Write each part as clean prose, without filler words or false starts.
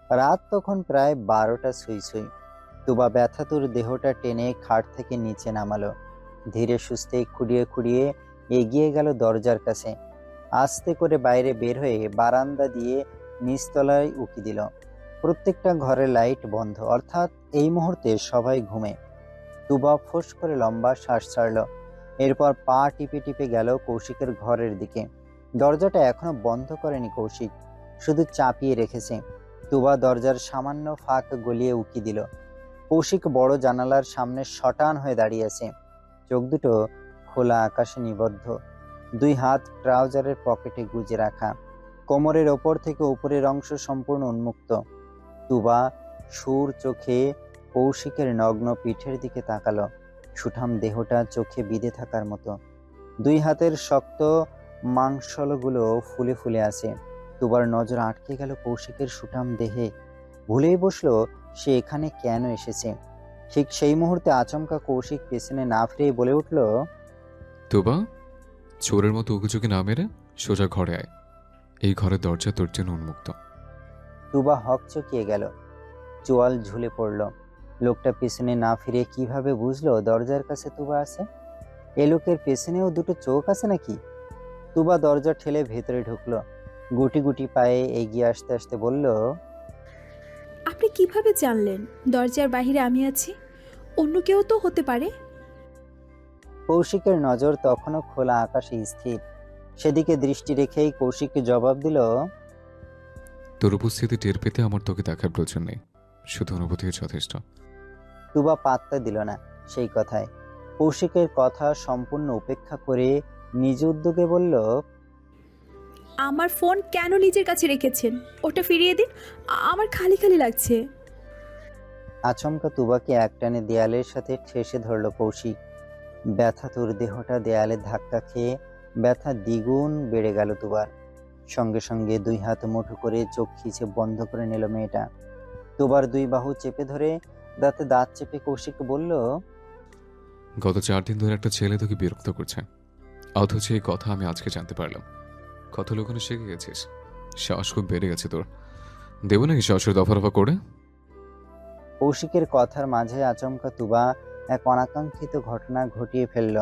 রাত তখন প্রায় 12টা ছুঁই ছুঁই। তুবা ব্যথাতুর দেহটা টেনে খাট থেকে নিচে নামালো। ধীরে সুস্থে খুঁড়িয়ে খুঁড়িয়ে এগিয়ে গেল দরজার কাছে। আস্তে করে বাইরে বের হয়ে বারান্দা দিয়ে নিচতলায় উকি দিল। প্রত্যেকটা ঘরের লাইট বন্ধ, অর্থাৎ এই মুহূর্তে সবাই ঘুমে। তুবা ফোঁস করে লম্বা শ্বাস ছাড়ল। এরপর পা টিপে টিপে গেল কৌশিকের ঘরের দিকে। দরজাটা এখনো বন্ধ করেনি কৌশিক, শুধু চাপিয়ে রেখেছে। তুবা দরজার সামান্য ফাঁক গলিয়ে উকি দিল। কৌশিক বড় জানালার সামনে শটান হয়ে দাঁড়িয়ে আছে, চোখ দুটো খোলা আকাশে নিবদ্ধ, দুই হাত ট্রাউজারের পকেটে গুজে রাখা, কোমরের ওপর থেকে উপরের অংশ সম্পূর্ণ উন্মুক্ত। তুবা সুর চোখে কৌশিকের নগ্ন পিঠের দিকে তাকালো। সুঠাম দেহটা চোখে বিঁধে থাকার মতো, দুই হাতের শক্ত মাংসলগুলো ফুলে ফুলে আছে। তুবার নজর আটকে গেল কৌশিকের সুঠাম দেহে। ভুলেই বসলো সে এখানে কেন এসেছে। ঠিক সেই মুহূর্তে আচমকা কৌশিক পেছনে না ফিরে বলে উঠল, তুবা, চোরের মতো উকিঝুঁকি না মেরে সোজা ঘরে আয়। এই ঘরের দরজা তোর জন্য উন্মুক্ত। তুবা হকচকিয়ে গেল, চোয়াল ঝুলে পড়ল। লোকটা পেছনে না ফিরে কিভাবে বুঝলো দরজার কাছে তুবা আছে? এ লোকের পেছনেও দুটো চোখ আছে নাকি? তুবা দরজা ঠেলে ভেতরে ঢুকলো। গুটি গুটি পায়ে এগিয়ে আসতে আসতে বলল, আপনি কিভাবে জানলেন দরজার বাইরে আমি আছি? অন্য কেউ তো হতে পারে। কৌশিকের নজর তখনও খোলা আকাশে স্থির। সেদিকে দৃষ্টি রেখেই কৌশিক জবাব দিল, তোর উপস্থিতি টের পেতে আমার তোকে দেখার প্রয়োজন নেই, শুধু অনুভূতি যথেষ্ট। তুবা পাত্তা দিল না সেই কথায়। কৌশিকের কথা সম্পূর্ণ উপেক্ষা করে নিজ উদ্যোগে বলল, আমার ফোন কেন নিজের কাছে রেখেছেন? ওটা ফিরিয়ে দিন, আমার খালি খালি লাগছে। আচমকা তুবাকে একটানে দেয়ালের সাথে ঠেসে ধরল কৌশিক। ব্যথাতুর দেহটা দেয়ালে ধাক্কা খেয়ে ব্যথা দ্বিগুণ বেড়ে গেল তুবার। সঙ্গে সঙ্গে দুই হাত মুঠো করে চোখ খিচে বন্ধ করে নিল মেয়েটা। তুবার দুই বাহু চেপে ধরে দাঁতে দাঁত চেপে কৌশিক বলল, গত 4 দিন ধরে একটা ছেলে তোকে বিরক্ত করছে, অথচ এই কথা আমি আজকে জানতে পারলাম। কত লোকনে শিখে গেছিস, সাহস খুব বেড়ে গেছে তোর। দেবো নাকি সরাসরি দফা রফা করে? কৌশিকের কথার মাঝে আচমকা তুবা এক অনাকাঙ্ক্ষিত ঘটনা ঘটিয়ে ফেলল।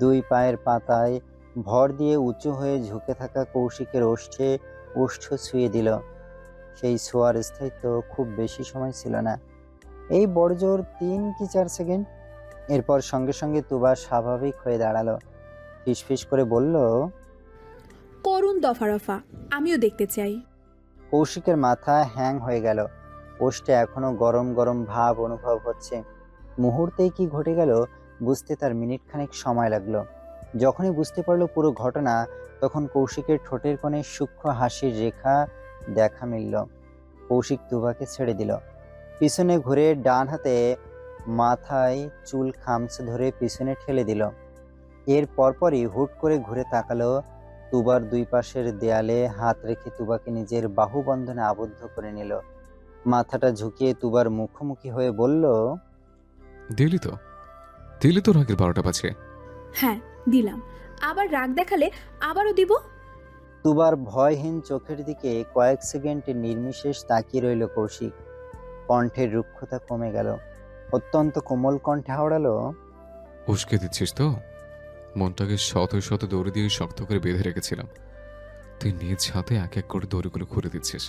দুই পায়ের পাতায় ভর দিয়ে উঁচু হয়ে ঝুঁকে থাকা কৌশিকের ওষ্ঠে ওষ্ঠ ছুঁয়ে দিল। সেই ছোঁয়ার স্থায়িত্ব খুব বেশি সময় ছিল না, এই বড়জোর 3 কি 4 সেকেন্ড। এরপর সঙ্গে সঙ্গে তুবা স্বাভাবিক হয়ে দাঁড়ালো, ফিসফিস করে বলল, করুন দফারফা, আমিও দেখতে চাই। কৌশিকের মাথা হ্যাং হয়ে গেল। ওষ্ঠে এখনো গরম গরম ভাব অনুভব হচ্ছে। মুহূর্তেই কি ঘটে গেল বুঝতে তার মিনিট খানেক সময় লাগলো। যখনই বুঝতে পারলো পুরো ঘটনা, তখন কৌশিকের ঠোঁটের কোণে সূক্ষ্ম হাসির রেখা দেখা মিলল। কৌশিক তুবাকে ছেড়ে দিল। পিছনে ঘুরে ডান হাতে মাথায় চুল খামচে ধরে পিছনে ঠেলে দিল। এর পরপরই হুট করে ঘুরে তাকালো। তুবার দুই পাশের দেয়ালে হাত রেখে তুবাকে নিজের বাহু বন্ধনে আবদ্ধ করে নিল। মাথাটা ঝুঁকিয়ে তুবার মুখোমুখি হয়ে বলল, দিলি তো, দিলি তো রাগের 12টা বাজে। হ্যাঁ দিলাম, আবার রাগ দেখালে আবারও দিব। তুবার ভয়হীন চোখের দিকে কয়েক সেকেন্ড নির্বিশেষ তাকিয়ে রইল কৌশিক। কণ্ঠের রুক্ষতা কমে গেল, অত্যন্ত কোমল কণ্ঠে হাওড়ালো, উস্কে দিচ্ছিস তো? মনটাকে শত শত দড়ি দিয়ে শক্ত করে বেঁধে রেখেছিলাম, তুই নিজ হাতে এক এক করে দড়িগুলো খুলে দিচ্ছিস।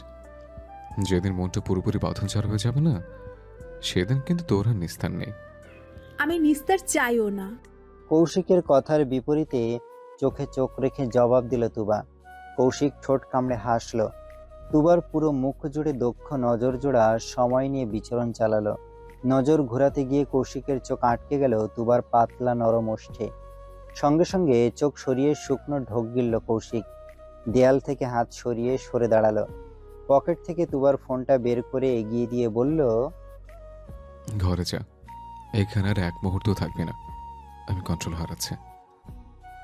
যেদিন মনটা পুরোপুরি বাঁধন ছাড়া হয়ে যাবে না, সেদিন কিন্তু তোর আর নিস্তার নেই। আমি নিস্তার চাইও না। কৌশিকের কথার বিপরীতে চোখে চোখ রেখে জবাব দিল তুবা। কৌশিক ঠোঁট কামড়ে হাসল। তুবার পুরো মুখ জুড়ে দক্ষ নজর জোড়া সময় নিয়ে বিচরণ চালালো। নজর ঘোরাতে গিয়ে কৌশিকের চোখ আটকে গেল তুবার পাতলা নরম ওষ্ঠে। সঙ্গে সঙ্গে চোখ সরিয়ে শুকনো ঢোক গিলল কৌশিক। দেয়াল থেকে হাত সরিয়ে সরে দাঁড়ালো। পকেট থেকে তুবার ফোনটা বের করে এগিয়ে দিয়ে বলল, ঘরে যা, এখানে আর এক মুহূর্তও থাকবি না, আমি কন্ট্রোল হারাচ্ছি।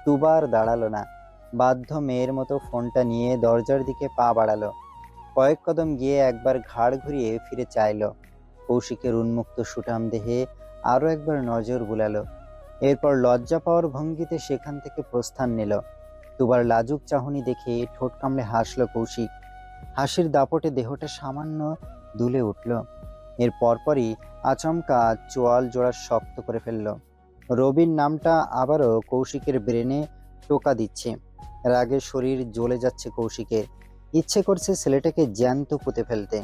তুবার দাঁড়ালো না, বাধ্য মেয়ের মতো ফোনটা নিয়ে দরজার দিকে পা বাড়ালো। কয়েক কদম গিয়ে একবার ঘাড় ঘুরিয়ে ফিরে চাইলো। কৌশিকের উন্মুক্ত সুঠাম দেহে আরো একবার নজর বুলালো। এরপর লজ্জা পাওয়ার ভঙ্গিতে সেখান থেকে প্রস্থান নিল। তুবার লাজুক চাহনি দেখে ঠোঁট কামড়ে হাসল কৌশিক। হাসির দাপটে দেহটা সামান্য দুলে উঠল। এর পরপরই আচমকা চোয়াল জোড়া শক্ত করে ফেলল। রবির নামটা আবারও কৌশিকের ব্রেনে টোকা দিচ্ছে। রাগে শরীর জ্বলে যাচ্ছে কৌশিকের। ইচ্ছে করছে ছেলেটাকে জ্যান্ত পুঁতে ফেলতে।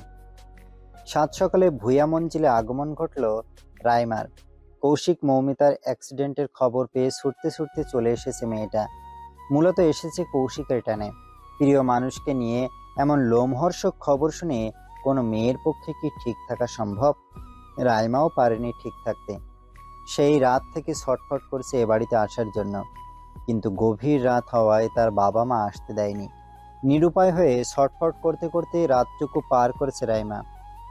সাত সকালে ভুয়া মঞ্জিলে আগমন ঘটল রাইমার। কৌশিক মৌমিতার অ্যাক্সিডেন্টের খবর পেয়ে ছুটতে ছুটতে চলে এসেছে মেয়েটা। মূলত এসেছে কৌশিকের টানে। প্রিয় মানুষকে নিয়ে এমন লোমহর্ষক খবর শুনে কোনো মেয়ের পক্ষে কি ঠিক থাকা সম্ভব? রাইমাও পারেনি ঠিক থাকতে। সেই রাত থেকে ছটফট করছে এ বাড়িতে আসার জন্য, কিন্তু গভীর রাত হওয়ায় তার বাবা মা আসতে দেয়নি। নিরুপায় হয়ে ছটফট করতে করতে রাতটুকু পার করেছে রাইমা।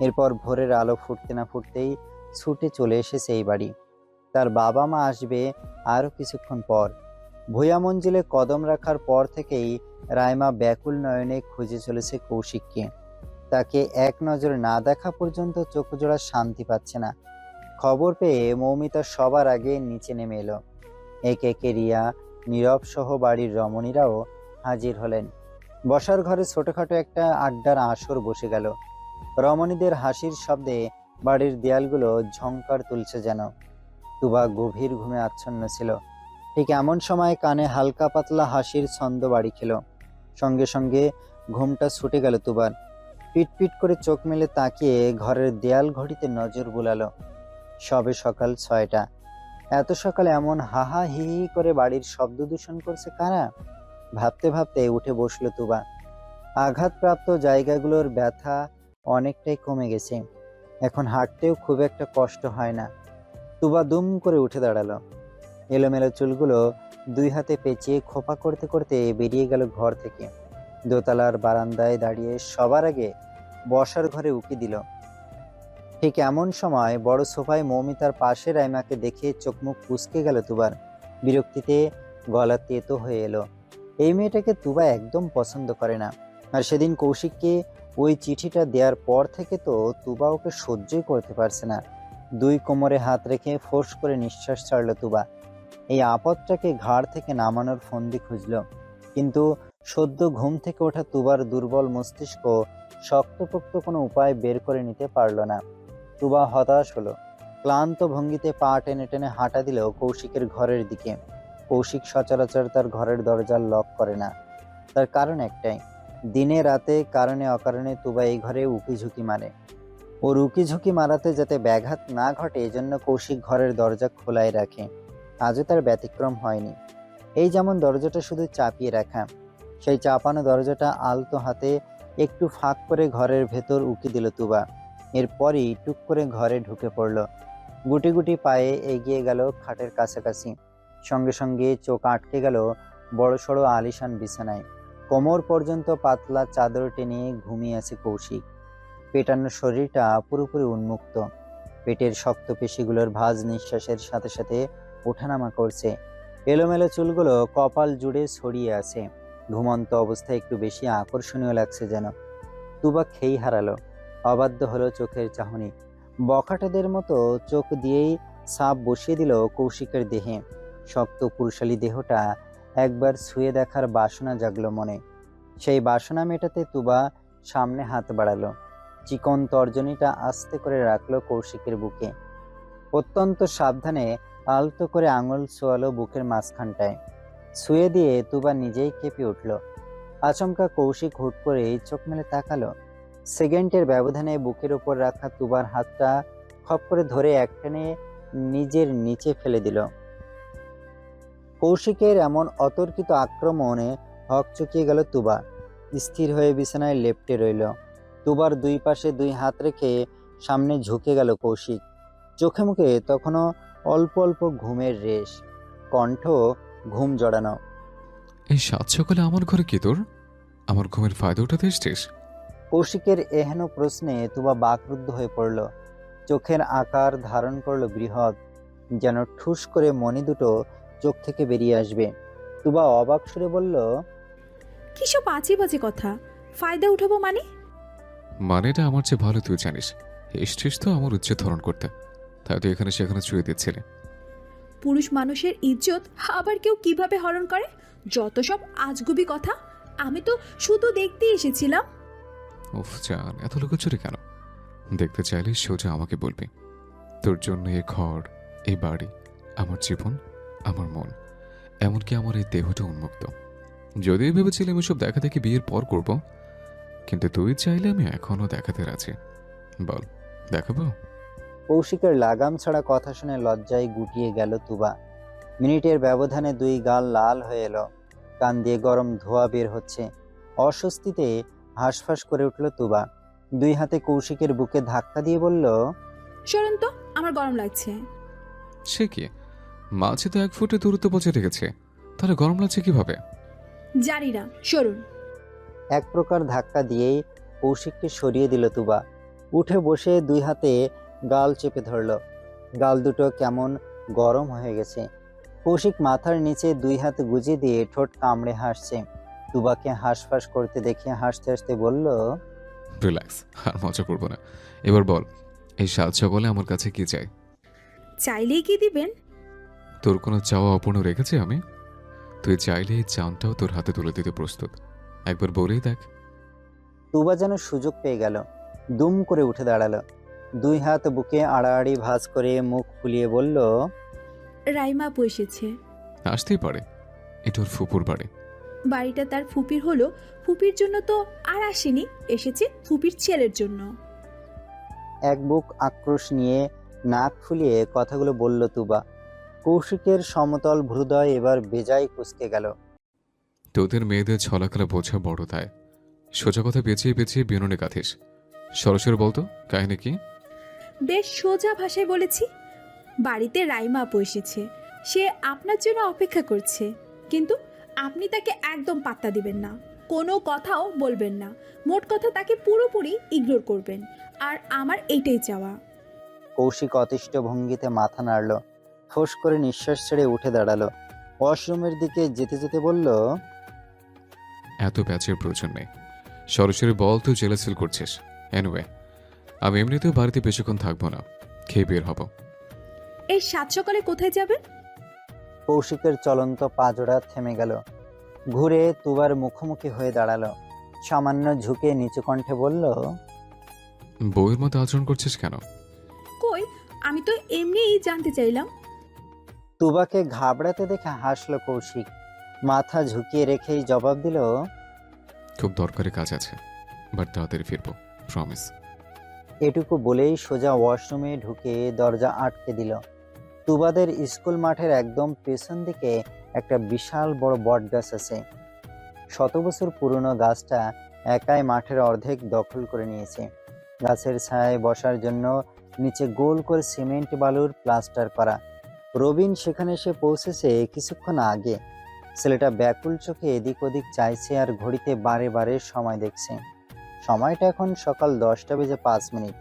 এরপর ভোরের আলো ফুটতে না ফুটতেই ছুটে চলে এসেছে এই বাড়ি। তার বাবা মা আসবে আরও কিছুক্ষণ পর। ভুয়া মঞ্জিলে কদম রাখার পর থেকেই রাইমা ব্যাকুল নয়নে খুঁজে চলেছে কৌশিককে। তাকে এক নজর না দেখা পর্যন্ত চোখজোড়া শান্তি পাচ্ছে না। খবর পেয়ে মৌমিতা সবার আগে নিচে নেমে এলো। একে একে রিয়া, নীরব সহ বাড়ির রমণীরাও হাজির হলেন। বসার ঘরে ছোটখাটো একটা আড্ডার আসর বসে গেল। রমণীদের হাসির শব্দে বাড়ির দেয়ালগুলো ঝংকার তুলছে যেন। তুবা গভীর ঘুমে আচ্ছন্ন ছিল। ঠিক এমন সময় কানে হালকা পাতলা হাসির ছন্দ বাড়ি খেল। সঙ্গে সঙ্গে ঘুমটা ছুটে গেল তুবার। পিটপিট করে চোখ মেলে তাকিয়ে ঘরের দেয়াল ঘড়িতে নজর বুলালো। সবে সকাল 6টা। এত সকালে এমন হাহা হি হি করে বাড়ির শব্দ দূষণ করছে কারা? ভাবতে ভাবতে উঠে বসলো তুবা। আঘাতপ্রাপ্ত জায়গাগুলোর ব্যথা অনেকটাই কমে গেছে। এখন হাঁটতেও খুব একটা কষ্ট হয় না। তুবা দুম করে উঠে দাঁড়ালো। এলোমেলো চুলগুলো দুই হাতে পেঁচিয়ে খোপা করতে করতে বেরিয়ে গেল ঘর থেকে। দোতলার বারান্দায় দাঁড়িয়ে সবার আগে বসার ঘরে উকি দিল। ঠিক এমন সময় বড় সোফায় মৌমিতার পাশে রাইমাকে দেখে চোখ মুখ কুঁচকে গেল তুবার। বিরক্তিতে গলা তেতো হয়ে এলো। এই মেয়েটাকে তুবা একদম পছন্দ করে না। আর সেদিন কৌশিককে ওই চিঠিটা দেওয়ার পর থেকে তো তুবা ওকে সহ্যই করতে পারছে না। দুই কোমরে হাত রেখে ফোঁস করে নিঃশ্বাস ছাড়ল তুবা। এই আপদটাকে ঘাড় থেকে নামানোর ফন্দি খুঁজল, কিন্তু সদ্য ঘুম থেকে ওঠা তুবার দুর্বল মস্তিষ্ক শক্তপোক্ত কোনো উপায় বের করে নিতে পারল না। তুবা হতাশ হলো। ক্লান্ত ভঙ্গিতে পা টেনে টেনে হাঁটা দিল কৌশিকের ঘরের দিকে। কৌশিক সচরাচর তার ঘরের দরজা লক করে না। তার কারণ একটাই, দিনে রাতে কারণে অকারণে তুবা এই ঘরে উকিঝুঁকি মারে। ওর উকিঝুঁকি মারাতে যাতে ব্যাঘাত না ঘটে এজন্য কৌশিক ঘরের দরজা খোলাই রাখে। আজও তার ব্যতিক্রম হয়নি। এই যেমন দরজাটা শুধু চাপিয়ে রাখা, সেই চাপানো দরজাটা আলতো হাতে একটু ফাঁক করে ঘরের ভেতর উকি দিল তুবা। এরপরই টুক করে ঘরে ঢুকে পড়ল। গুটি গুটি পায়ে এগিয়ে গেল খাটের কাছাকাছি। সঙ্গে সঙ্গে চোখ আটকে গেল বড়সড় আলিশান বিছানায়। কোমর পর্যন্ত পাতলা চাদর টেনে ঘুমিয়ে আছে কৌশিক। পেটানো শরীরটা পুরোপুরি উন্মুক্ত। পেটের শক্ত পেশিগুলোর ভাঁজ নিঃশ্বাসের সাথে সাথে ওঠানামা করছে। এলোমেলো চুলগুলো কপাল জুড়ে ছড়িয়ে আছে। ঘুমন্ত অবস্থায় একটু বেশি আকর্ষণীয় লাগছে যেন। তুবা খেই হারালো। অবাধ্য হলো চোখের চাহনি। বখাটেদের মতো চোখ দিয়েই ছাপ বসিয়ে দিল কৌশিকের দেহে। শক্ত পুরুষালী দেহটা একবার ছুঁয়ে দেখার বাসনা জাগলো মনে। সেই বাসনা মেটাতে তুবা সামনে হাত বাড়ালো। চিকন তর্জনীটা আস্তে করে রাখলো কৌশিকের বুকে। অত্যন্ত সাবধানে আলতো করে আঙুল ছোয়ালো বুকের মাঝখানটায়। ছুঁয়ে দিয়ে তুবা নিজেই কেঁপে উঠল। আচমকা কৌশিক হুট করে চোখ মেলে তাকালো। সেকেন্ডের ব্যবধানে বুকের উপর রাখা তুবার হাতটা খপ করে ধরে একটানে নিজের নিচে ফেলে দিল। কৌশিকের এমন অতর্কিত আক্রমণে হকচকিয়ে গেল তুবা। স্থির হয়ে বিছানায় লেপ্টে রইল। তুবার দুই পাশে দুই হাত রেখে সামনে ঝুঁকে গেল কৌশিক। চোখে মুখে তখনও অল্প অল্প ঘুমের রেশ, কণ্ঠ ঘুম জড়ানো। এই সাত সকালে আমার ঘরে কি তোর? আমার ঘুমের ফায়দা উঠাতে এসছিস? কৌশিকের এহেন প্রশ্নে তুবা বাকরুদ্ধ হয়ে পড়ল। চোখের আকার ধারণ করল বৃহৎ, যেন ঠুস করে মণি দুটো চোখ থেকে বেরিয়ে আসবে। তুবা অবাক সুরে বলল, কিসব বাজে বাজে কথা? ফায়দা উঠাবো মানে? মানেটা আমার চেয়ে ভালো তুই জানিস। এসছিস তো আমার উচ্ছেদ ধরন করতে, তাই তো এখানে সেখানে ছুঁয়ে দিচ্ছিলে। পুরুষ মানুষের ইজ্জত আবার কেউ কিভাবে হরণ করে? যত সব আজগুবি কথা। আমি তো শুধু দেখতেই এসেছিলাম। উফ জান, এত লুকোচুরি কেন? দেখতে চাইলে সোজা আমাকে বলবি। তোর জন্য এই ঘর, এই বাড়ি, আমার জীবন, আমার মন, এমনকি আমার এই দেহটা উন্মুক্ত। যদিও ভেবেছিলাম এসব দেখা দেখি বিয়ের পর করব, কিন্তু তুই চাইলে আমি এখনো দেখাতে রাজি। বল, দেখাবো? কৌশিকের লাগাম ছাড়া কথা শুনে লজ্জায় গুটিয়ে গেল তুবা। মিনিটের ব্যবধানে দুই গাল লাল হয়ে এলো, কান দিয়ে গরম ধোঁয়া বের হচ্ছে। অস্বস্তিতে হাঁসফাঁস করে উঠল তুবা। দুই হাতে কৌশিকের বুকে ধাক্কা দিয়ে বলল, সরুন তো, আমার গরম লাগছে। সে কি, মাঝে তো 1 ফুটে দূরত্ব বজায় রেখেছে, তাহলে গরম লাগছে কিভাবে? জানি না, সরুন। এক প্রকার ধাক্কা দিয়েই কৌশিককে সরিয়ে দিল তুবা। উঠে বসে দুই হাতে গাল চেপে ধরল। গাল দুটো কেমন গরম হয়ে গেছে। কৌশিক মাথার নিচে দুই হাত গুজে দিয়ে ঠোঁট কামড়ে হাসছে। তুবাকে হাঁসফাঁস করতে দেখে হাসতে হাসতে বলল, রিল্যাক্স, আর মজা করবো না। এবার বল, এই সাত সকালে আমার কাছে কি চাই? চাইলেই কি দিবেন? তোর কোনো চাওয়া অপূর্ণ রেখেছি আমি? তুই চাইলে এই চানটাও তোর হাতে তুলে দিতে প্রস্তুত। একবার বলেই দেখ। তুবা যেন সুযোগ পেয়ে গেল, দুম করে উঠে দাঁড়ালো। দুই হাত বুকে আড়াআড়ি ভাঁজ করে মুখ ফুলিয়ে বলল, রাইমা আপু এসেছে। আসতেই পারে, এটা ওর ফুপুর বাড়ি। বাড়িটা তার ফুপির হলো, ফুপির জন্য তো আর আসেনি, এসেছে ফুপির ছেলের জন্য। এক বুক আক্রোশ নিয়ে নাক ফুলিয়ে কথাগুলো বলল তুবা। কৌশিকের সমতল হৃদয় এবার বেজায় কুঁচকে গেল। তোদের মেয়েদের ছলাকলা বোঝা বড় তাই সোজা কথা পেঁচিয়ে পেঁচিয়ে বিনুনে গাথিস। সরাসরি বলতো কাহিনী কি? বেশ সোজা ভাষায় বলেছি। বাড়িতে রাইমা আপু এসেছে, সে আপনার জন্য অপেক্ষা করছে, কিন্তু আপনি তাকে একদম পাত্তা দিবেন না, কোনো কথাও বলবেন না। মোট কথা তাকে পুরোপুরি ইগনোর করবেন। আর আমার এইটাই চাওয়া। কৌশিক অতিষ্ঠ ভঙ্গিতে মাথা নাড়ল, ফোঁস করে নিঃশ্বাস ছেড়ে উঠে দাঁড়ালো। ওয়াশরুমের দিকে যেতে যেতে বলল, এত প্যাচের প্রয়োজন নেই। সরাসরি বল তুই জেলাস ফিল করছিস। এনিওয়ে, আমি এমনিতেও বাড়িতে বেশিক্ষণ থাকবো না, খেয়ে বের হব। এই সাত সকালে কোথায় যাবেন? কৌশিকের চলন্ত পাজোড়া থেমে গেল। ঘুরে তুবার মুখোমুখি হয়ে দাঁড়ালো। সামান্য ঝুঁকে নিচু কণ্ঠে বলল, বউয়ের মতো আচরণ করছিস কেন? কই, আমি তো এমনিই জানতে চাইলাম। তুবাকে ঘাবড়াতে দেখে হাসলো কৌশিক। মাথা ঝুঁকিয়ে রেখেই জবাব দিল, খুব দরকারি কাজ আছে, বাট তাড়াতাড়ি ফিরবো, প্রমিস। এটুকু বলেই সোজা ওয়াশরুমে ঢুকে দরজা আটকে দিল। তুবাদের স্কুল মাঠের একদম পেছন দিকে একটা বিশাল বড় বট গাছ আছে। 100 বছর পুরনো গাছটা একাই মাঠের অর্ধেক দখল করে নিয়েছে। গাছের ছায়ায় বসার জন্য নিচে গোল করে সিমেন্ট বালুর প্লাস্টার করা। রবিন সেখানে এসে পৌঁছেছে কিছুক্ষণ আগে। ছেলেটা ব্যাকুল চোখে এদিক ওদিক চাইছে আর ঘড়িতে বারে বারে সময় দেখছে। সময়টা এখন সকাল 10:05।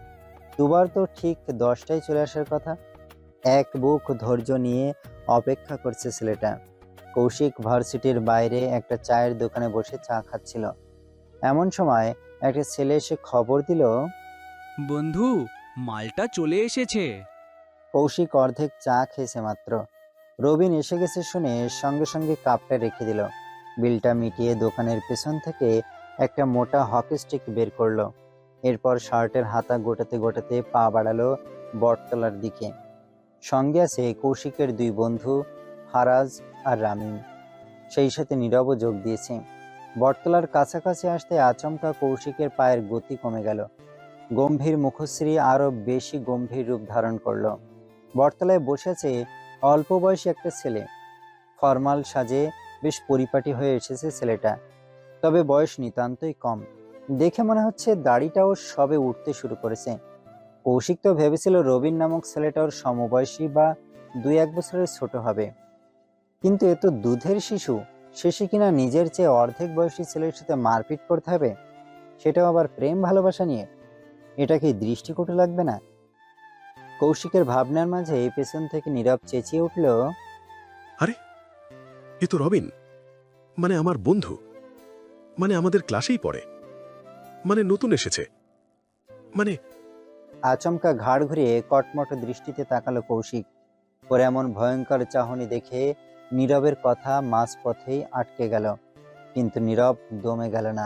দুবার তো ঠিক 10টায় চলে আসার কথা। এক বুক ধৈর্য নিয়ে অপেক্ষা করছে ছেলেটা। কৌশিক ভার্সিটির বাইরে একটা চায়ের দোকানে বসে চা খাচ্ছিল। এমন সময় একটা ছেলে এসে খবর দিল, বন্ধু, মালটা চলে এসেছে। কৌশিক অর্ধেক চা খেয়েছে মাত্র। রবিন এসে গেছে শুনে সঙ্গে সঙ্গে কাপটা রেখে দিল। বিলটা মিটিয়ে দোকানের পেছন থেকে একটা মোটা হকি স্টিক বের করলো। এরপর শার্টের হাতা গোটাতে গোটাতে পা বাড়ালো বটতলার দিকে। সঙ্গে আছে কৌশিকের 2 বন্ধু ফারাজ আর রামিম, সেই সাথে নীরবও যোগ দিয়েছে। বটতলার কাছাকাছি আসতে আচমকা কৌশিকের পায়ের গতি কমে গেল। গম্ভীর মুখশ্রী আরো বেশি গম্ভীর রূপ ধারণ করলো। বটতলায় বসে আছে অল্প বয়সী একটা ছেলে। ফর্মাল সাজে বেশ পরিপাটি হয়ে এসেছে ছেলেটা, তবে বয়স নিতান্তই কম। দেখে মনে হচ্ছে দাড়িটাও সবে উঠতে শুরু করেছে। কৌশিক তো ভেবেছিল রবিন নামক ছেলেটা ওর সমবয়সী বা 2-1 বছরের ছোট হবে, কিন্তু এ তো দুধের শিশু। শেষে কিনা নিজের চেয়ে অর্ধেক বয়সী ছেলের সাথে মারপিট করতে হবে, সেটাও আবার প্রেম ভালোবাসা নিয়ে। এটা কি দৃষ্টিকটু লাগবে না? কৌশিকের ভাবনার মাঝে পেছন থেকে নীরব চেঁচিয়ে উঠল, আরে, এ তো রবিন, মানে আমার বন্ধু, মানে আমাদের ক্লাসেই পড়ে, মানে নতুন এসেছে, মানে। আচমকা ঘাড় ঘুরিয়ে কটমট দৃষ্টিতে তাকালো কৌশিক। ওর এমন ভয়ঙ্কর চাহনি দেখে নীরবের কথা মাঝপথেই আটকে গেল, কিন্তু নীরব দমে গেল না।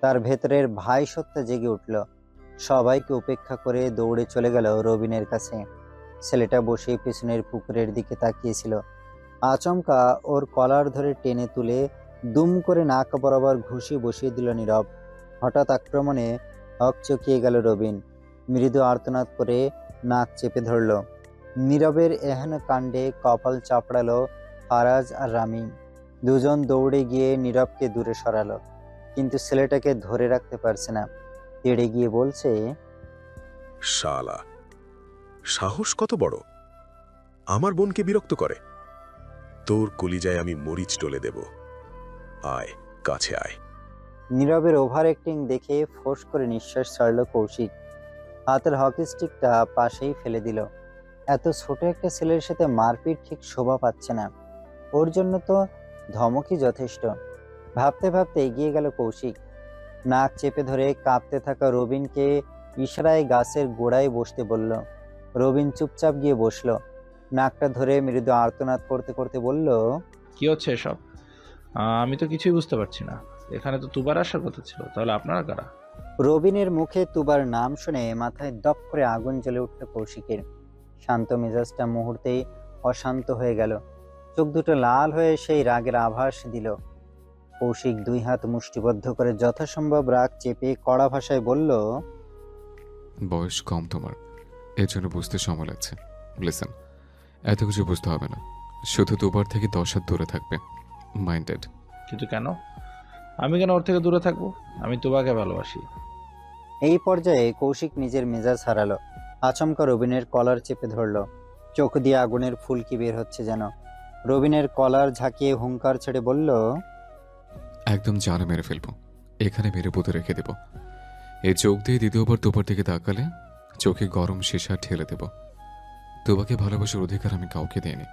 তার ভেতরের ভাই সত্তা জেগে উঠল। সবাইকে উপেক্ষা করে দৌড়ে চলে গেল রবিনের কাছে। ছেলেটা বসে পিছনের পুকুরের দিকে তাকিয়েছিল। আচমকা ওর কলার ধরে টেনে তুলে দুম করে নাক বরাবর ঘুষি বসিয়ে দিল নীরব। হঠাৎ আক্রমণে হকচকিয়ে গেল রবিন। মৃদু আর্তনাদ করে নাক চেপে ধরল। নীরবের এহেন কাণ্ডে কপাল চাপড়ালো ফারাজ আর রামি। দুজন দৌড়ে গিয়ে নীরবকে দূরে সরালো, কিন্তু ছেলেটাকে ধরে রাখতে পারছে না। তেড়ে গিয়ে বলছে, শালা, সাহস কত বড়! আমার বোনকে বিরক্ত করে। তোর কলিজায় আমি মরিচ টলে দেব। আয়, কাছে আয়। নীরবের ওভার অ্যাক্টিং দেখে ফোঁস করে নিঃশ্বাস ছাড়ল কৌশিক। হাতের হকি স্টিকটা পাশেই ফেলে দিল। এত ছোট একটা ছেলের সাথে মারপিট ঠিক শোভা পাচ্ছে না। ওর জন্য তো ধমকই যথেষ্ট। ভাবতে ভাবতে এগিয়ে গেল কৌশিক। নাক চেপে ধরে কাঁপতে থাকা রবিনকে ইশারায় গাছের গোড়ায় বসতে বলল। রবিন চুপচাপ গিয়ে বসলো। নাকটা ধরে মৃদু আর্তনাদ করতে করতে বলল, কি হচ্ছে এসব? আমি তো কিছুই বুঝতে পারছি না। এখানে তো তুবার আসার কথা ছিল, তাহলে আপনারা কারা? রবিনের মুখে তুবার নাম শুনে মাথায় দপ করে আগুন জ্বলে উঠল কৌশিকের। শান্ত মেজাজটা মুহূর্তেই অশান্ত হয়ে গেল। চোখ দুটো লাল হয়ে সেই রাগের আভাস দিল। কৌশিক দুই হাত মুষ্টিবদ্ধ করে যথাসম্ভব রাগ চেপে কড়া ভাষায় বলল, বয়স কম তোমার, এর জন্য বুঝতে সময় লাগছে। লিসেন, এত কিছু বুঝতে হবে না, শুধু দুবার থেকে 10 হাত দূরে থাকবে। মাইন্ডেড? কিন্তু কেন? আমি কেন ওর থেকে দূরে থাকবো? আমি তুবাকে ভালোবাসি। এই পর্যায়ে কৌশিক নিজের মেজাজ হারালো। আচমকা রবিনের কলার চেপে ধরল। চোখ দিয়ে আগুনের ফুলকি বের হচ্ছে যেন। রবিনের কলার ঝাঁকিয়ে হুঙ্কার ছেড়ে বলল, একদম জানে মেরে ফেলবো, এখানে মেরে পুঁতে রেখে দেব। এই চোখ দিয়ে দ্বিতীয়বার তোপার দিকে তাকালে চোখে গরম সীসা ঠেলে দেব। তোমাকে ভালোবাসার অধিকার আমি কাউকে দিইনি।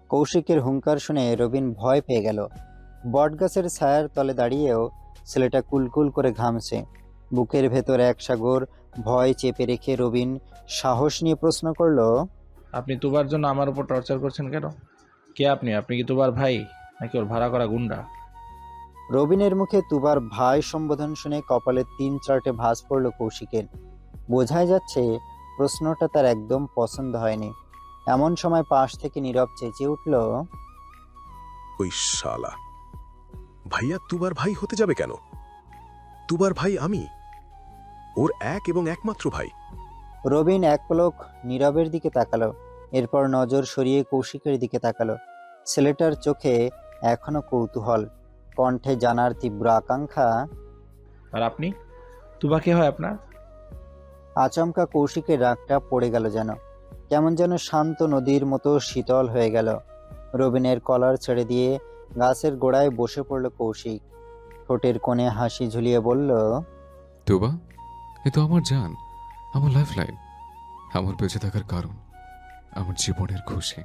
কৌশিকের হুঙ্কার শুনে রবিন ভয় পেয়ে গেল। বটগাছের ছায়ার তলে দাঁড়িয়েও ছেলেটা কুলকুল করে ঘামছে। বুকের ভেতর এক সাগর ভয় চেপে রেখে রবিন সাহস নিয়ে প্রশ্ন করলো, আপনি তুবার জন্য আমার উপর টর্চার করছেন কেন? কে আপনি? আপনি কি তুবার ভাই নাকি ওর ভাড়া করা গুন্ডা? রবিনের মুখে তুবার ভাই সম্বোধন শুনে কপালে 3-4টে ভাঁজ পড়ল কৌশিকের। বোঝাই যাচ্ছে প্রশ্নটা তার একদম পছন্দ হয়নি। এমন সময় পাশ থেকে নীরব চেঁচিয়ে উঠল, ওই শালা, ভাইয়া তুবার ভাই হতে যাবে কেন? তুবার ভাই আমি, ওর এক এবং একমাত্র ভাই। রবিন এক পলক নীরবের দিকে তাকালো, এরপর নজর সরিয়ে কৌশিকের দিকে তাকালো। ছেলেটার চোখে এখনো কৌতূহল, কণ্ঠে জানার তীব্র আকাঙ্ক্ষা। আর আপনি? তুবা কে হয় আপনার? আচমকা কৌশিকের রাগটা পড়ে গেল যেন, কেমন যেন শান্ত নদীর মতো শীতল হয়ে গেল। রবিনের কলার ছেড়ে দিয়ে গাছের গোড়ায় বসে পড়ল কৌশিক। ঠোঁটের কোণে হাসি ঝুলিয়ে বলল, তোবা, এ তো আমার জান, আমার লাইফ লাইন, আমার বেঁচে থাকার কারণ, আমার জীবনের খুশি।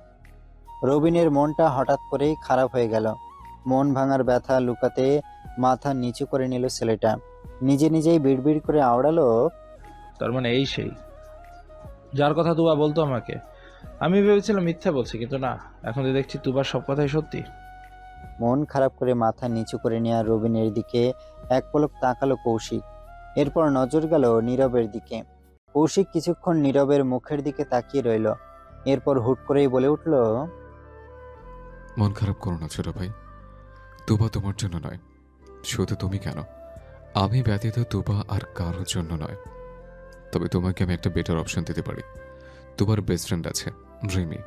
রবিনের মনটা হঠাৎ করেই খারাপ হয়ে গেল। মন ভাঙার ব্যথা লুকাতে মাথা নিচু করে নিল ছেলেটা। নিজে নিজেই বিড়বিড় করে আওড়ালো, তার মানে এই সেই যার কথা তুবা বলতো আমাকে। আমি ভেবেছিলাম মিথ্যা বলছি, কিন্তু না, এখন তো দেখছি তুবার সব কথাই সত্যি। মন খারাপ করে মাথা নিচু করে নেওয়া রবিনের দিকে এক পলক তাকালো কৌশিক। এরপর নজর গেল নীরবের দিকে। কৌশিক কিছুক্ষণ নীরবের মুখের দিকে তাকিয়ে রইল, এরপর হুট করেই বলে উঠল, মন খারাপ করো না ছোট ভাই, তোবা তোমার জন্য নয়, শুধু তুমি কেন, আমি ব্যতীত তোবা আর কারোর জন্য নয়। তবে তোমাকে আমি একটা বেটার অপশন দিতে পারি। তোমার বেস্ট ফ্রেন্ড আছে রিমি,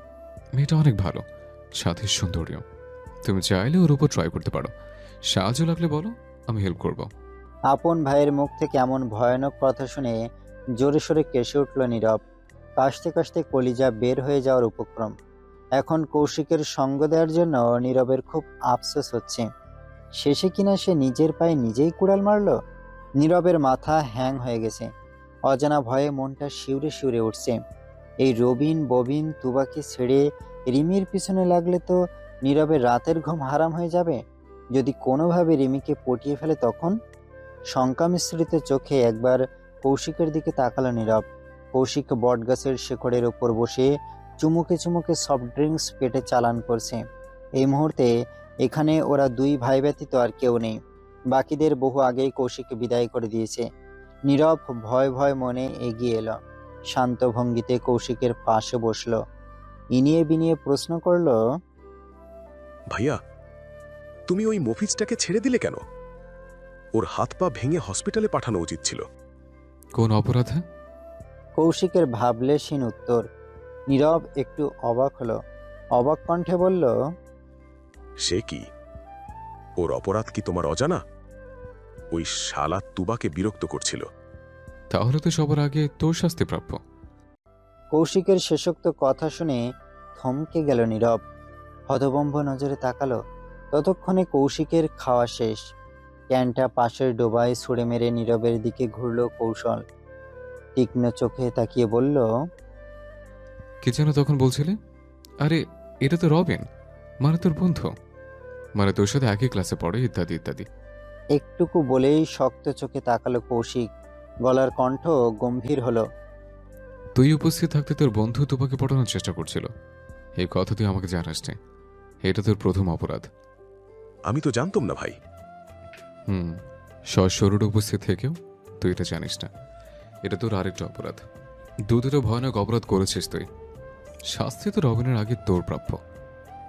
মেয়েটা অনেক ভালো, সাথে সুন্দরী। তুমি চাইলে ওর উপর ট্রাই করতে পারো। সাহায্য লাগলে বলো, আমি হেল্প করব। আপন ভাইয়ের মুখ থেকে এমন ভয়ানক কথা শুনে জোরে সোরে কেসে উঠল নীরব। কাশতে কাশতে কলিজা বের হয়ে যাওয়ার উপক্রম। এখন কৌশিকের সঙ্গ দেওয়ার জন্য নীরবের খুব আফসোস হচ্ছে। শেষে কিনা সে নিজের পায়ে নিজেই কুড়াল মারল। নীরবের মাথা হ্যাং হয়ে গেছে। অজানা ভয়ে মনটা শিউরে শিউরে উঠছে। এই রবিন ববিন তুবাকে ছেড়ে রিমির পিছনে লাগলে তো নীরবের রাতের ঘুম হারাম হয়ে যাবে। যদি কোনোভাবে রিমিকে পটিয়ে ফেলে তখন? শঙ্কা মিশ্রিত চোখে একবার কৌশিকের দিকে তাকালো নীরব। কৌশিক বটগাছের শেকড়ের ওপর বসে চুমুকে চুমুকে সফট ড্রিঙ্কস পেটে চালান করছে। এই মুহূর্তে এখানে ওরা দুই ভাই ব্যতীত আর কেউ নেই। বাকিদের বহু আগেই কৌশিককে বিদায় করে দিয়েছে। নীরব ভয় ভয় মনে এগিয়ে এলো, শান্ত ভঙ্গিতে কৌশিকের পাশে বসলো, ইনিয়ে বিনিয়ে প্রশ্ন করলো, ভাইয়া, তুমি ওই মফিজটাকে ছেড়ে দিলে কেন? ওর হাত পা ভেঙে হসপিটালে পাঠানো উচিত ছিল। কোন অপরাধে? কৌশিকের ভাবলেশীন উত্তর। নীরব একটু অবাক হলো, অবাক কণ্ঠে বলল, সে কি? ওর অপরাধ কি তোমার অজানা? ওই শালা তুবাকে বিরক্ত করছিল। তাহলে তো সবার আগে তোর শাস্তি প্রাপ্য। কৌশিকের শেষোক্ত কথা শুনে থমকে গেল নীরব, হতভম্ব নজরে তাকালো। ততক্ষণে কৌশিকের খাওয়া শেষ। ক্যানটা পাশের ডোবায় ছুঁড়ে মেরে নীরবের দিকে ঘুরল কৌশল, তীক্ষ্ণ চোখে তাকিয়ে বলল, কি যেন তখন বলছিলে? আরে এটা তো রবিন, মানে তোর বন্ধু, মানে তোর সাথে একই ক্লাসে পড়ে, ইত্যাদি ইত্যাদি। একটুকু বলেই শক্ত চোখে তাকালো কৌশিক, গলার কণ্ঠ গম্ভীর হলো। তুই উপস্থিত থাকতে তোর বন্ধু তোপাকে পটানোর চেষ্টা করছিল, এই কথা তুই আমাকে জানাস নি। এটা তোর প্রথম অপরাধ। আমি তো জানতাম না ভাই। সশরীরে উপস্থিত থেকেও তুই এটা জানিস না, এটা তোর আরেকটা অপরাধ। দুটো ভয়ানক অপরাধ করেছিস তুই, শাস্তি তো রবিনের আগে তোর প্রাপ্য।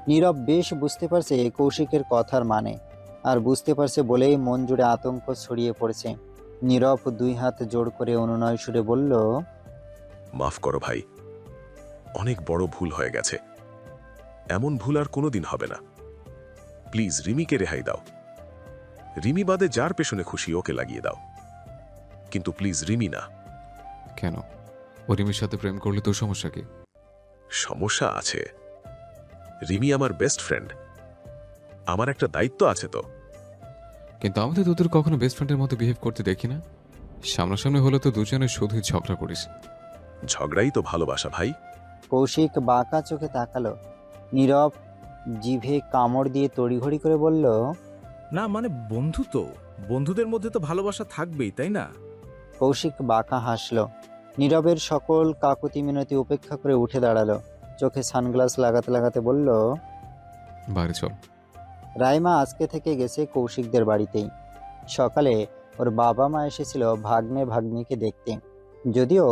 নীরব বেশ বুঝতে পারছে কৌশিকের কথার মানে, আর বুঝতে পারছে বলেই মন জুড়ে আতঙ্ক ছড়িয়ে পড়েছে। নীরব দুই হাত জোড় করে অনুনয় সুরে বলল, মাফ করো ভাই, অনেক বড় ভুল হয়ে গেছে। এমন ভুল আর কোনোদিন হবে না। প্লিজ রিমিকে রেহাই দাও। রিমি বাদে যার পেছনে খুশি ওকে লাগিয়ে দাও, কিন্তু প্লিজ রিমি না। কেন? ও রিমির সাথে প্রেম করলে তোর সমস্যা কি? সমস্যা আছে। রিমি আমার বেস্ট ফ্রেন্ড, আমার একটা দায়িত্ব আছে তো। কিন্তু আমি তো তোদের কখনো বেস্ট ফ্রেন্ডের মতো বিহেভ করতে দেখি না। সামনাসামনি হলে তো দুজনে শুধুই ঝগড়া করিস। ঝগড়াই তো ভালোবাসা ভাই। কৌশিক বাঁকা চোখে তাকালো। নীরব জিভে কামড় দিয়ে তড়িঘড়ি করে বলল, না মানে বন্ধু তো, বন্ধুদের মধ্যে তো ভালোবাসা থাকবেই, তাই না? কৌশিক বাঁকা হাসলো। নীরবের সকল কাকুতি মিনতি উপেক্ষা করে উঠে দাঁড়ালো, চোখে সানগ্লাস লাগাতে লাগাতে বলল, বাইরে চল। রাইমা আজকে থেকে গেছে কৌশিকদের বাড়িতেই। সকালে ওর বাবা মা এসেছিল ভাগ্নে ভাগ্নিকে দেখতে, যদিও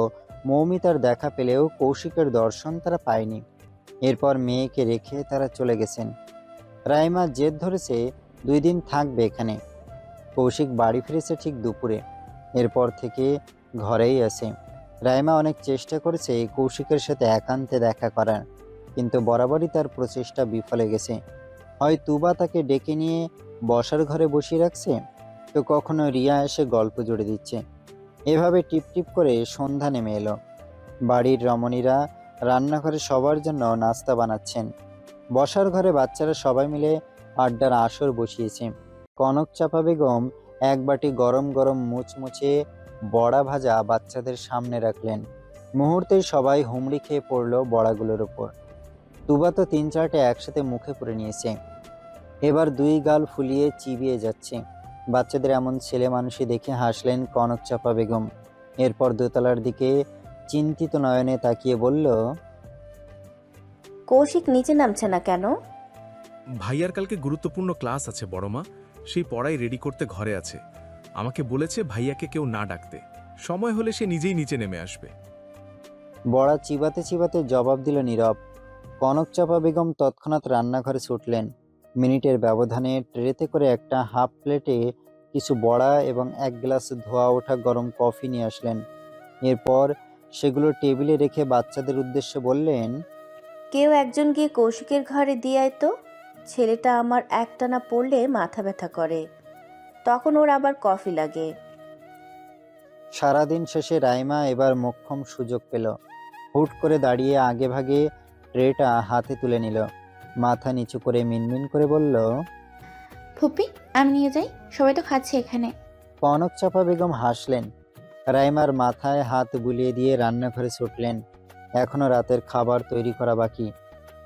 মৌমিতার দেখা পেলেও কৌশিকের দর্শন তারা পায়নি। এরপর মেয়েকে রেখে তারা চলে গেছেন। রাইমা জেদ ধরেছে 2 দিন থাকবে এখানে। কৌশিক বাড়ি ফিরেছে ঠিক দুপুরে, এরপর থেকে ঘরেই আছে। রাইমা অনেক চেষ্টা করেছে কৌশিকের সাথে একান্তে দেখা করার, কিন্তু বরাবরই তার প্রচেষ্টা বিফলে গেছে। হয় তুবা তাকে ডেকে নিয়ে বসার ঘরে বসিয়ে রাখছে, তো কখনো রিয়া এসে গল্প জুড়ে দিচ্ছে। এভাবে টিপ টিপ করে সন্ধ্যা নেমে এলো। বাড়ির রমণীরা রান্নাঘরে সবার জন্য নাস্তা বানাচ্ছেন। বসার ঘরে বাচ্চারা সবাই মিলে আড্ডার আসর বসিয়েছে। কনক চাপা বেগম এক বাটি গরম গরম মুচমুচে বড়া ভাজা বাচ্চাদের সামনে রাখলেন। মুহূর্তেই সবাই হুমড়ি খেয়ে পড়ল বড়াগুলোর উপর। তুবা তো 3-4টে একসাথে মুখে পুরে নিয়েছে, এবার 2 গাল ফুলিয়ে চিবিয়ে যাচ্ছে। বাচ্চাদের এমন ছেলে মানুষই দেখে হাসলেন কনক চাপা বেগম। এরপর দোতলার দিকে চিন্তিত নয়নে তাকিয়ে বলল, কৌশিক নিচে নামছে না কেন? ভাইয়ার কালকে গুরুত্বপূর্ণ ক্লাস আছে বড়মা, সেই পড়াই রেডি করতে ঘরে আছে। আমাকে বলেছে ভাইয়াকে কেউ না ডাকতে, সময় হলে সে নিজেই নিচে নেমে আসবে। বড়া চিবাতে চিবাতে জবাব দিল নীরব। কনক চাপা বেগম তৎক্ষণাৎ রান্নাঘরে ছুটলেন। মিনিটের ব্যবধানে ট্রেতে করে একটা হাফ প্লেটে কিছু বড়া এবং 1 গ্লাস ধোয়া ওঠা গরম কফি নিয়ে আসলেন। এরপর সেগুলো টেবিলে রেখে বাচ্চাদের উদ্দেশ্যে বললেন, কেউ একজন গিয়ে কৌশিকের ঘরে দিয়ে আয় তো। ছেলেটা আমার একটানা পড়লে মাথা ব্যথা করে, তখন ওর আবার কফি লাগে। সারাদিন শেষে রাইমা এবার মোক্ষম সুযোগ পেল। হুট করে দাঁড়িয়ে আগে ভাগে ট্রেটা হাতে তুলে নিল, মাথা নিচু করে মিনমিন করে বলল, ফুপি আমি নিয়ে যাই, সবাই তো খাচ্ছে এখানে। কনক চাপা বেগম হাসলেন। রাইমার মাথায় হাত বুলিয়ে দিয়ে রান্নাঘরে ছুটলেন। এখনো রাতের খাবার তৈরি করা বাকি।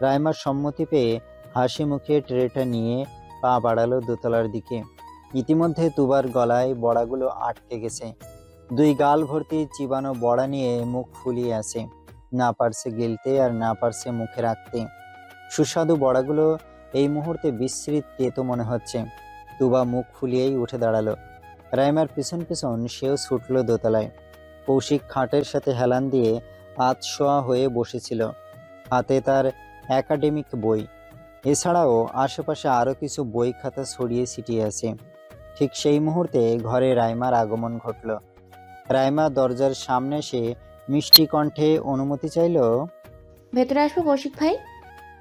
রাইমার সম্মতি পেয়ে হাসি মুখে ট্রেটা নিয়ে পা বাড়ালো দোতলার দিকে। ইতিমধ্যে তুবার গলায় বড়াগুলো আটকে গেছে। 2 গাল ভর্তি চিবানো বড়া নিয়ে মুখ ফুলিয়ে আছে। না পারছে গিলতে আর না পারছে মুখে রাখতে। সুস্বাদু বড়াগুলো এই মুহূর্তে বিশ্রীত তেতো মনে হচ্ছে। তুবা মুখ ফুলিয়েই উঠে দাঁড়ালো। রাইমার পিছন পিছন সেও ছুটল দোতলায়। কৌশিক খাটের সাথে হেলান দিয়ে আধশোয়া হয়ে বসেছিল। হাতে তার একাডেমিক বই, এছাড়াও আশেপাশে আরও কিছু বই খাতা ছড়িয়ে ছিটিয়ে আছে। ঠিক সেই মুহূর্তে ঘরে রাইমার আগমন ঘটল। রাইমা দরজার সামনে এসে মিষ্টি কণ্ঠে অনুমতি চাইল। ভেতরে আসবো কৌশিক ভাই?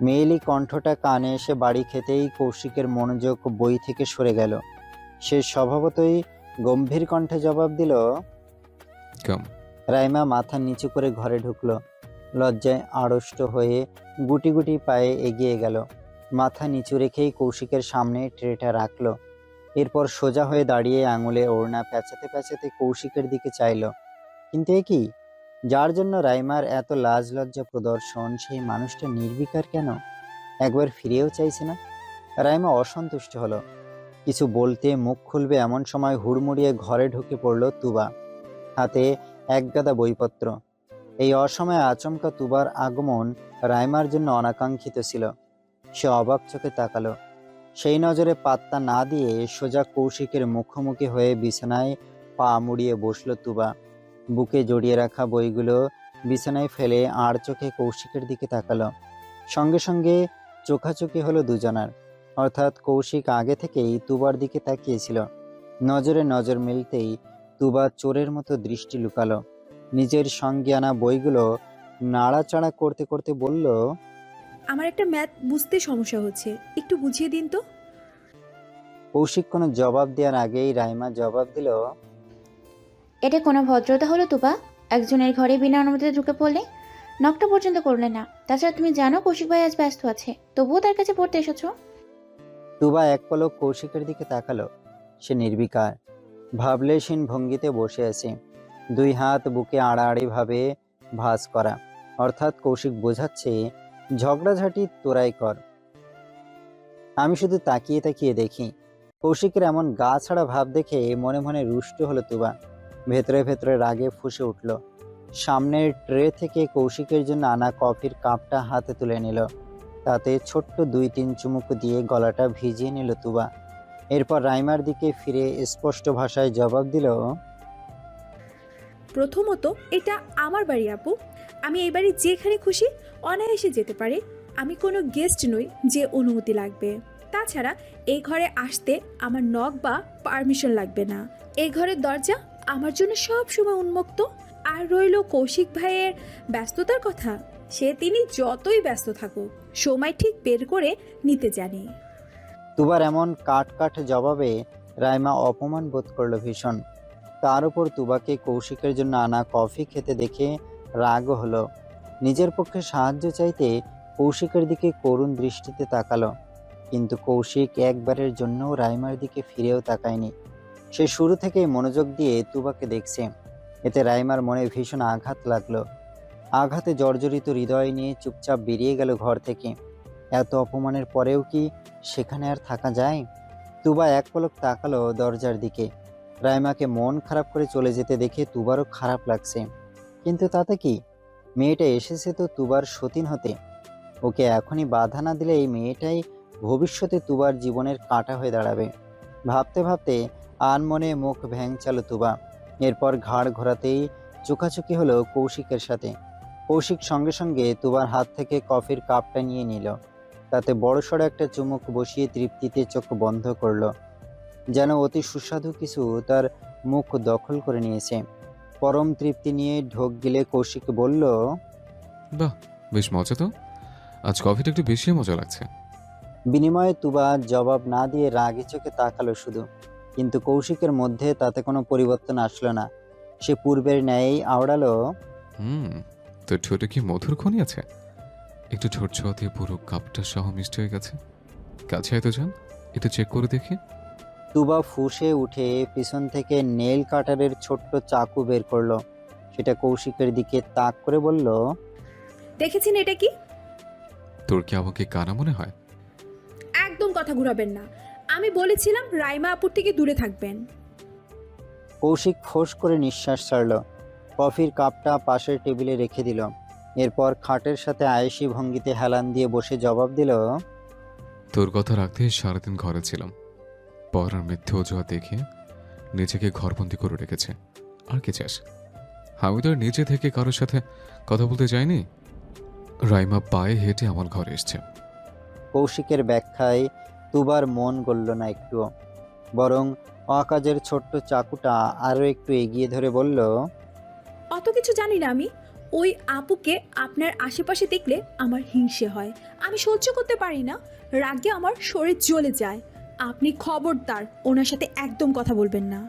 মেয়েলি কণ্ঠটা কানে এসে বাড়ি খেতেই কৌশিকের মনোযোগ বই থেকে সরে গেল। সে স্বভাবতই গম্ভীর কণ্ঠে জবাব দিল। কাম। রাইমা মাথা নিচু করে ঘরে ঢুকলো। লজ্জায় আড়ষ্ট হয়ে গুটি গুটি পায়ে এগিয়ে গেল। মাথা নিচু রেখেই কৌশিকের সামনে ট্রেটা রাখলো। এরপর সোজা হয়ে দাঁড়িয়ে আঙুলে ওড়না প্যাঁচাতে প্যাঁচাতে কৌশিকের দিকে চাইল। কিন্তু এ কি? যার জন্য রাইমার এত লাজ লজ্জা প্রদর্শন, সেই মানুষটা নির্বিকার কেন? একবার ফিরেও চাইছে না? রাইমা অসন্তুষ্ট হলো। কিছু বলতে মুখ খুলবে এমন সময় হুড়মুড়িয়ে ঘরে ঢুকে পড়ল তুবা, হাতে একগাদা বইপত্র। এই অসময়ে আচমকা তুবার আগমন রাইমার জন্য অনাকাঙ্ক্ষিত ছিল। সে অবাক চোখে তাকালো। সেই নজরে পাত্তা না দিয়ে সোজা কৌশিকের মুখোমুখি হয়ে বিছানায় পা মুড়িয়ে বসল তুবা। বুকে জড়িয়ে রাখা বইগুলো বিছানায় ফেলে আর চোখে কৌশিকের দিকে তাকালো। সঙ্গে সঙ্গে চোখাচোখি হলো দুজনার। অর্থাৎ কৌশিক আগে থেকেই তুবার দিকে তাকিয়েছিল। নজরে নজর মিলতেই তুবা চোরের মতো দৃষ্টি লুকালো। নিজের সঙ্গে আনা বইগুলো নাড়াচাড়া করতে করতে বলল, আমার একটা ম্যাথ বুঝতে সমস্যা হচ্ছে, একটু বুঝিয়ে দিন তো। কৌশিক কোনো জবাব দেওয়ার আগেই রাইমা জবাব দিল, এটা কোনো ভদ্রতা হলো তুবা? একজনের ঘরে বিনা অনুমতিতে ঢুকে পড়লে, নকটা পর্যন্ত করলে না। তাছাড়া তুমি জানো কৌশিক ভাই আজ ব্যস্ত আছে, তবুও তার কাছে পড়তে এসেছো। তুবা এক পলক কৌশিকের দিকে তাকালো। সে নির্বিকার, ভাবলেশীন ভঙ্গিতে বসে আছে, দুই হাত বুকে আড়াআড়ি ভাবে ভাঁজ করা। অর্থাৎ কৌশিক বোঝাচ্ছে, ঝগড়াঝাটি তোরাই কর, আমি শুধু তাকিয়ে তাকিয়ে দেখি। কৌশিকের এমন গা ছাড়া ভাব দেখে মনে মনে রুষ্ট হলো তুবা। ভেতরে ভেতরে রাগে ফুঁসে উঠল। সামনের ট্রে থেকে কৌশিকের জন্য আনা কফির কাপটা হাতে তুলে নিল। তাতে ছোট্ট 2-3 চুমুক দিয়ে গলাটা ভিজিয়ে নিল তুবা। এরপর রাইমার দিকে ফিরে স্পষ্ট ভাষায় জবাব দিল, প্রথমত এটা আমার বাড়ি আপু, আমি এই বাড়ি যেখানে খুশি অনায়াসে যেতে পারি। আমি কোনো গেস্ট নই যে অনুমতি লাগবে। তাছাড়া এই ঘরে আসতে আমার নক বা পারমিশন লাগবে না। এই ঘরের দরজা আমার জন্য সব সময় উন্মুক্ত। আর রইল কৌশিক ভাইয়ের ব্যস্ততার কথা, তিনি যতই ব্যস্ত থাকুক সময় ঠিক বের করে নিতে জানি। তুবার এমন কাট কাট জবাবে রাইমা অপমান বোধ করলো ভীষণ। তার উপর তুবাকে কৌশিকের জন্য আনা কফি খেতে দেখে রাগও হলো। নিজের পক্ষে সাহায্য চাইতে কৌশিকের দিকে করুণ দৃষ্টিতে তাকালো। কিন্তু কৌশিক একবারের জন্যও রাইমার দিকে ফিরেও তাকায়নি। সে শুরু থেকেই মনোযোগ দিয়ে তুবাকে দেখছে। এতে রাইমার মনে ভীষণ আঘাত লাগলো। আঘাতে জর্জরিত হৃদয় নিয়ে চুপচাপ বেরিয়ে গেল ঘর থেকে। এত অপমানের পরেও কি সেখানে আর থাকা যায়? তুবা এক পলক তাকালো দরজার দিকে। রাইমাকে মন খারাপ করে চলে যেতে দেখে তুবারও খারাপ লাগছে। কিন্তু তাতে কি? মেয়েটা এসেছে তো তুবার সতীন হতে। ওকে এখনই বাধা না দিলে এই মেয়েটাই ভবিষ্যতে তুবার জীবনের কাঁটা হয়ে দাঁড়াবে। ভাবতে ভাবতে আনমনে মুখ ভ্যাংচালো তুবা। এরপর ঘাড় ঘোরাতেই চোখাচোখি হলো কৌশিকের সাথে। কৌশিক সঙ্গে সঙ্গে তুবার হাত থেকে কফির কাপটা নিয়ে নিল। তাতে বড়সড় একটা চুমুক বসিয়ে তৃপ্তিতে চোখ বন্ধ করলো। যেন অতি সুস্বাদু কিছু তার মুখ দখল করে নিয়েছে। পরম তৃপ্তি নিয়ে ঢোক গিলে কৌশিক বলল, বাহ, বেশ মজা তো। আজ কফিটা একটু বেশি মজা লাগছে। বিনিময়ে তুবা জবাব না দিয়ে রাগি চোখে তাকালো শুধু। কিন্তু কৌশিকের মধ্যে তাতে কোনো পরিবর্তন আসলো না। সে পূর্বের ন্যায়ই আওড়ালো, তোর ঠোঁটে কি মধুর খনি আছে? একটু ঠোঁট ছোঁয়া দিয়ে পুরো কাপটা সহ মিষ্টি হয়ে গেছে। কাছে এত যান, একটু চেক করে দেখি। তুবা ফুঁসে উঠে পিছন থেকে নেল কাটারের ছোট্ট চাকু বের করলো। সেটা কৌশিকের দিকে তাক করে বলল, দেখেছেন এটা কি? তোর কি আমাকে কানা মনে হয়? একদম কথা ঘুরাবেন না। আমি বলেছিলাম রাইমা আপুর থেকে দূরে থাকবেন। কৌশিক ফোঁস করে নিঃশ্বাস ছাড়ল। কফির কাপটা পাশের টেবিলে রেখে দিল। এরপর খাটের সাথে আয়েশি ভঙ্গিতে হেলান দিয়ে বসে জবাব দিল, তোর কথা রাখতে সারাদিন ঘরে ছিলাম। পর আর মিথ্যে অজুহাত দেখিয়ে নিজেকে ঘরবন্দি করে রেখেছে। আর কি চাস? আমি তো আর নিজে থেকে কারোর সাথে কথা বলতে চাইনি। রাইমা পায়ে হেঁটে আমার ঘরে এসছে। কৌশিকের ব্যাখ্যায় তুবার মন গলল না একটুও, বরং অকাজের ছোট্ট চাকুটা আরও একটু এগিয়ে ধরে বলল, অত কিছু জানি না আমি। ওই আপুকে আপনার আশেপাশে দেখলে আমার হিংসে হয়, আমি সহ্য করতে পারি না, রাগে আমার শরীর জ্বলে যায়। আপনি খবরদার ওনার সাথে একদম কথা বলবেন না।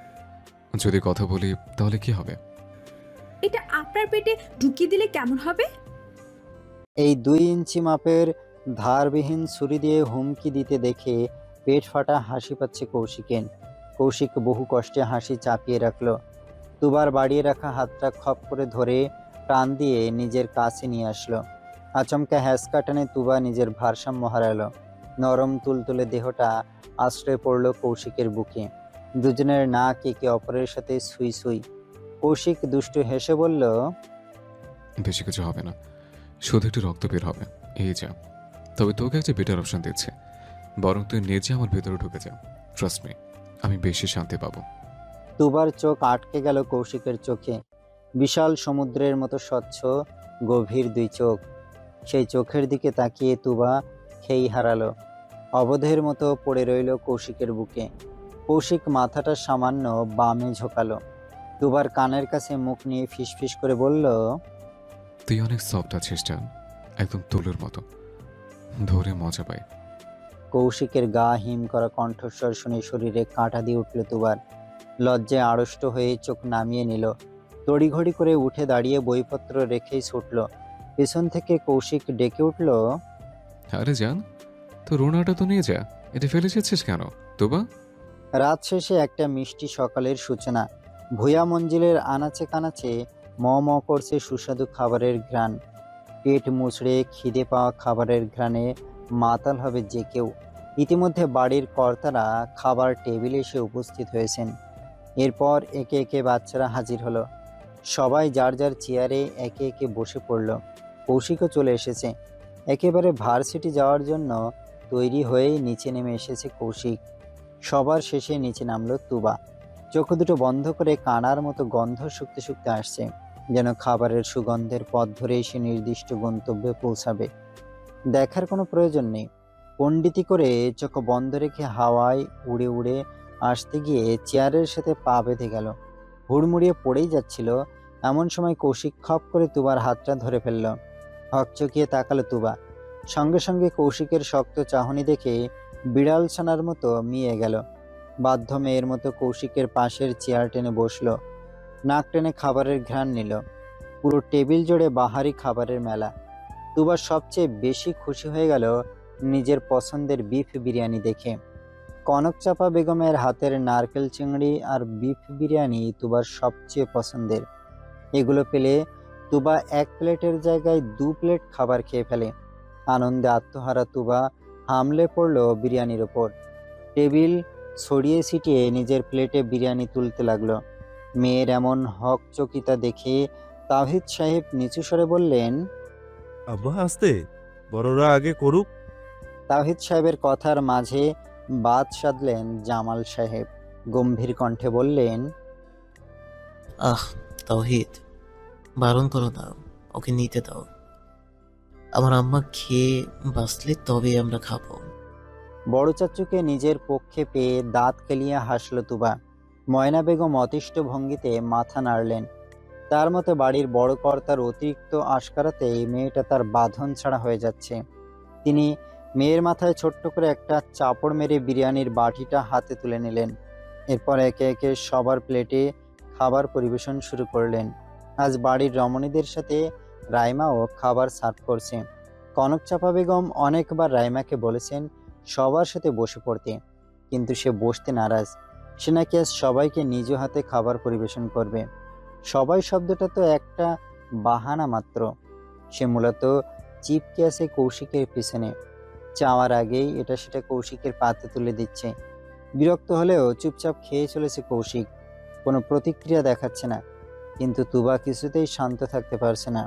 যদি কথা বলি তাহলে কি হবে? এটা আপনার পেটে ঢুকিয়ে দিলে কেমন হবে? এই 2 ইঞ্চি মাপের ধারবিহীন ছুরি দিয়ে হুমকি দিতে দেখে পেট ফাটা হাসি পাচ্ছে কৌশিকের। কৌশিক বহু কষ্টে হাসি চাপিয়ে রাখল। দুবার বাড়িয়ে রাখা হাতটা খপ করে ধরে টান দিয়ে নিজের কাছে নিয়ে আসলো। আচমকা হ্যাঁচকা টানে তুবা নিজের ভারসাম্য হারালো। নরম তুলতুলে দেহটা আশ্রয় পড়ল কৌশিকের বুকে। দুজনের নাক একে অপরের সাথে সুই সুই। কৌশিক দুষ্টু হেসে বলল, বেশি কিছু হবে না, শুধু একটু রক্ত বের হবে, এই যা। তবে তোকে একটা বেটার অপশন দিচ্ছে, বরং তুই নিজে আমার ভেতরে ঢুকে যা। ট্রাস্ট মি, আমি বেশি শান্তি পাবো। তুবার চোখ আটকে গেল কৌশিকের চোখে। বিশাল সমুদ্রের মতো স্বচ্ছ গভীর 2 চোখ। সেই চোখের দিকে তাকিয়ে তুবা খেই হারালো। অবধের মতো পড়ে রইল কৌশিকের বুকে। কৌশিক মাথাটা সামান্য বামে ঝোঁকালো। তুবার কানের কাছে মুখ নিয়ে ফিসফিস করে বলল, তুই অনেক সফট আছিস জান, একদম তুলোর মতো, ধরে মজা পাই। কৌশিকের গা হিম করা কণ্ঠস্বর শুনে শরীরে কাঁটা দিয়ে উঠল তুবার। লজ্জায় আড়ষ্ট হয়ে চোখ নামিয়ে নিল। তড়িঘড়ি করে উঠে দাঁড়িয়ে বইপত্র রেখেই ছুটল। পেছন থেকে কৌশিক ডেকে উঠল, আরে জান, তো রোনাটা তো নিয়ে যা, এটা ফেলে যাচ্ছিস কেন তোবা? রাত শেষে একটা মিষ্টি সকালের সূচনা। ভুয়া মঞ্জিলের আনাচে কানাচে ম ম করছে সুস্বাদু খাবারের ঘ্রাণ। পেট মুচড়ে খিদে পাওয়া খাবারের ঘ্রাণে মাতাল হবে যে কেউ। ইতিমধ্যে বাড়ির কর্তারা খাবার টেবিলে এসে উপস্থিত হয়েছেন। এরপর একে একে বাচ্চারা হাজির হলো। সবাই যার যার চেয়ারে একে একে বসে পড়ল। কৌশিকও চলে এসেছে। একেবারে ভার্সিটি যাওয়ার জন্য তৈরি হয়েই নিচে নেমে এসেছে কৌশিক। সবার শেষে নিচে নামলো তুবা। চোখ দুটো বন্ধ করে কানার মতো গন্ধ শুকতে শুকতে আসছে, যেন খাবারের সুগন্ধের পথ ধরেই সে নির্দিষ্ট গন্তব্যে পৌঁছাবে। দেখার কোনো প্রয়োজন নেই। পণ্ডিতি করে চোখ বন্ধ রেখে হাওয়ায় উড়ে উড়ে আসতে গিয়ে চেয়ারের সাথে পা বেঁধে গেল। হুড়মুড়িয়ে পড়েই যাচ্ছিল, এমন সময় কৌশিক খপ করে তুবার হাতটা ধরে ফেলল। হকচকিয়ে তাকালো তুবা। সঙ্গে সঙ্গে কৌশিকের শক্ত চাহনি দেখে বিড়াল ছানার মতো মিয়ে গেল। বাধ্য মেয়ের মতো কৌশিকের পাশের চেয়ার টেনে বসলো। নাক টেনে খাবারের ঘ্রাণ নিল। পুরো টেবিল জুড়ে বাহারি খাবারের মেলা। তুবা সবচেয়ে বেশি খুশি হয়ে গেল নিজের পছন্দের বিফ বিরিয়ানি দেখে। কনকচাপা বেগমের হাতের নারকেল চিংড়ি আর বিফ বিরিয়ানি তুবার সবচেয়ে পছন্দের। এগুলো পেলে তুবা 1 প্লেটের জায়গায় 2 প্লেট খাবার খেয়ে ফেলে। আনন্দে আত্মহারা তুবা হামলে পড়ল বিরিয়ানির ওপর। টেবিল ছড়িয়ে ছিটিয়ে নিজের প্লেটে বিরিয়ানি তুলতে লাগলো। মেয়ের এমন হকচকিতা দেখে তাওহিদ সাহেব নিচু স্বরে বললেন, আব্বা আস্তে, বড়রা আগে করুক। তাওহিদ সাহেবের কথার মাঝে বাদ সাধলেন জামাল সাহেব। গম্ভীর কণ্ঠে বললেন, আহ তাওহিদ, বারণ করো না, ওকে নিতে দাও। আমার আম্মা খেয়ে বাঁচলে তবে আমরা খাবো। বড় চাচুকে নিজের পক্ষে পেয়ে দাঁত কেলিয়ে হাসল তুবা। ময়না বেগম অতিষ্ঠ ভঙ্গিতে মাথা নাড়লেন। তার মতো বাড়ির বড় কর্তার অতিরিক্ত আশকারাতে মেয়েটা তার বাঁধন ছাড়া হয়ে যাচ্ছে। তিনি মেয়ের মাথায় ছোট্ট করে একটা চাপড় মেরে বিরিয়ানির বাটিটা হাতে তুলে নিলেন। এরপর একে একে সবার প্লেটে খাবার পরিবেশন শুরু করলেন। আজ বাড়ির রমণীদের সাথে রাইমাও খাবার সার্ভ করছে। কনকচাপা বেগম অনেকবার রাইমাকে বলেছেন সবার সাথে বসে পড়তে, কিন্তু সে বসতে নারাজ। সে নাকি আজ সবাইকে নিজ হাতে খাবার পরিবেশন করবে। সবাই শব্দটা তো একটা বাহানা মাত্র। সে মূলত চিপকে আছে কৌশিকের পিছনে। চাওয়ার আগেই এটা সেটা কৌশিকের পাতে তুলে দিচ্ছে। বিরক্ত হলেও চুপচাপ খেয়ে চলেছে কৌশিক, কোনো প্রতিক্রিয়া দেখাচ্ছে না। কিন্তু তুবা কিছুতেই শান্ত থাকতে পারছে না।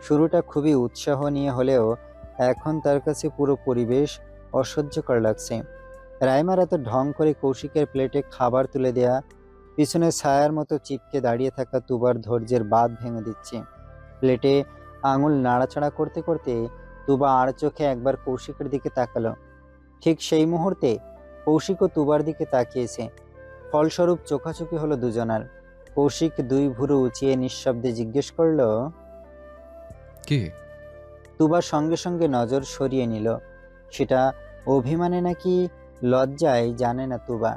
শুরুটা খুবই উৎসাহ নিয়ে হলেও এখন তার কাছে পুরো পরিবেশ অসহ্যকর লাগছে। রাইমার এত ঢং করে কৌশিকের প্লেটে খাবার তুলে দেয়া, পিছনে ছায়ার মতো চিপকে দাঁড়িয়ে থাকা তুবার ধৈর্যের বাঁধ ভেঙে দিচ্ছে। প্লেটে আঙুল নাড়াচাড়া করতে করতে তুবা আর চোখে একবার কৌশিকের দিকে তাকালো। ঠিক সেই মুহূর্তে কৌশিকও তুবার দিকে তাকিয়েছে। ফলস্বরূপ চোখাচোখি হলো দুজনার। কৌশিক দুই ভুরু উঁচিয়ে নিঃশব্দে জিজ্ঞেস করলো, কি? তুবার সঙ্গে সঙ্গে নজর সরিয়ে নিল। সেটা অভিমানে নাকি লজ্জায় জানে না তুবা।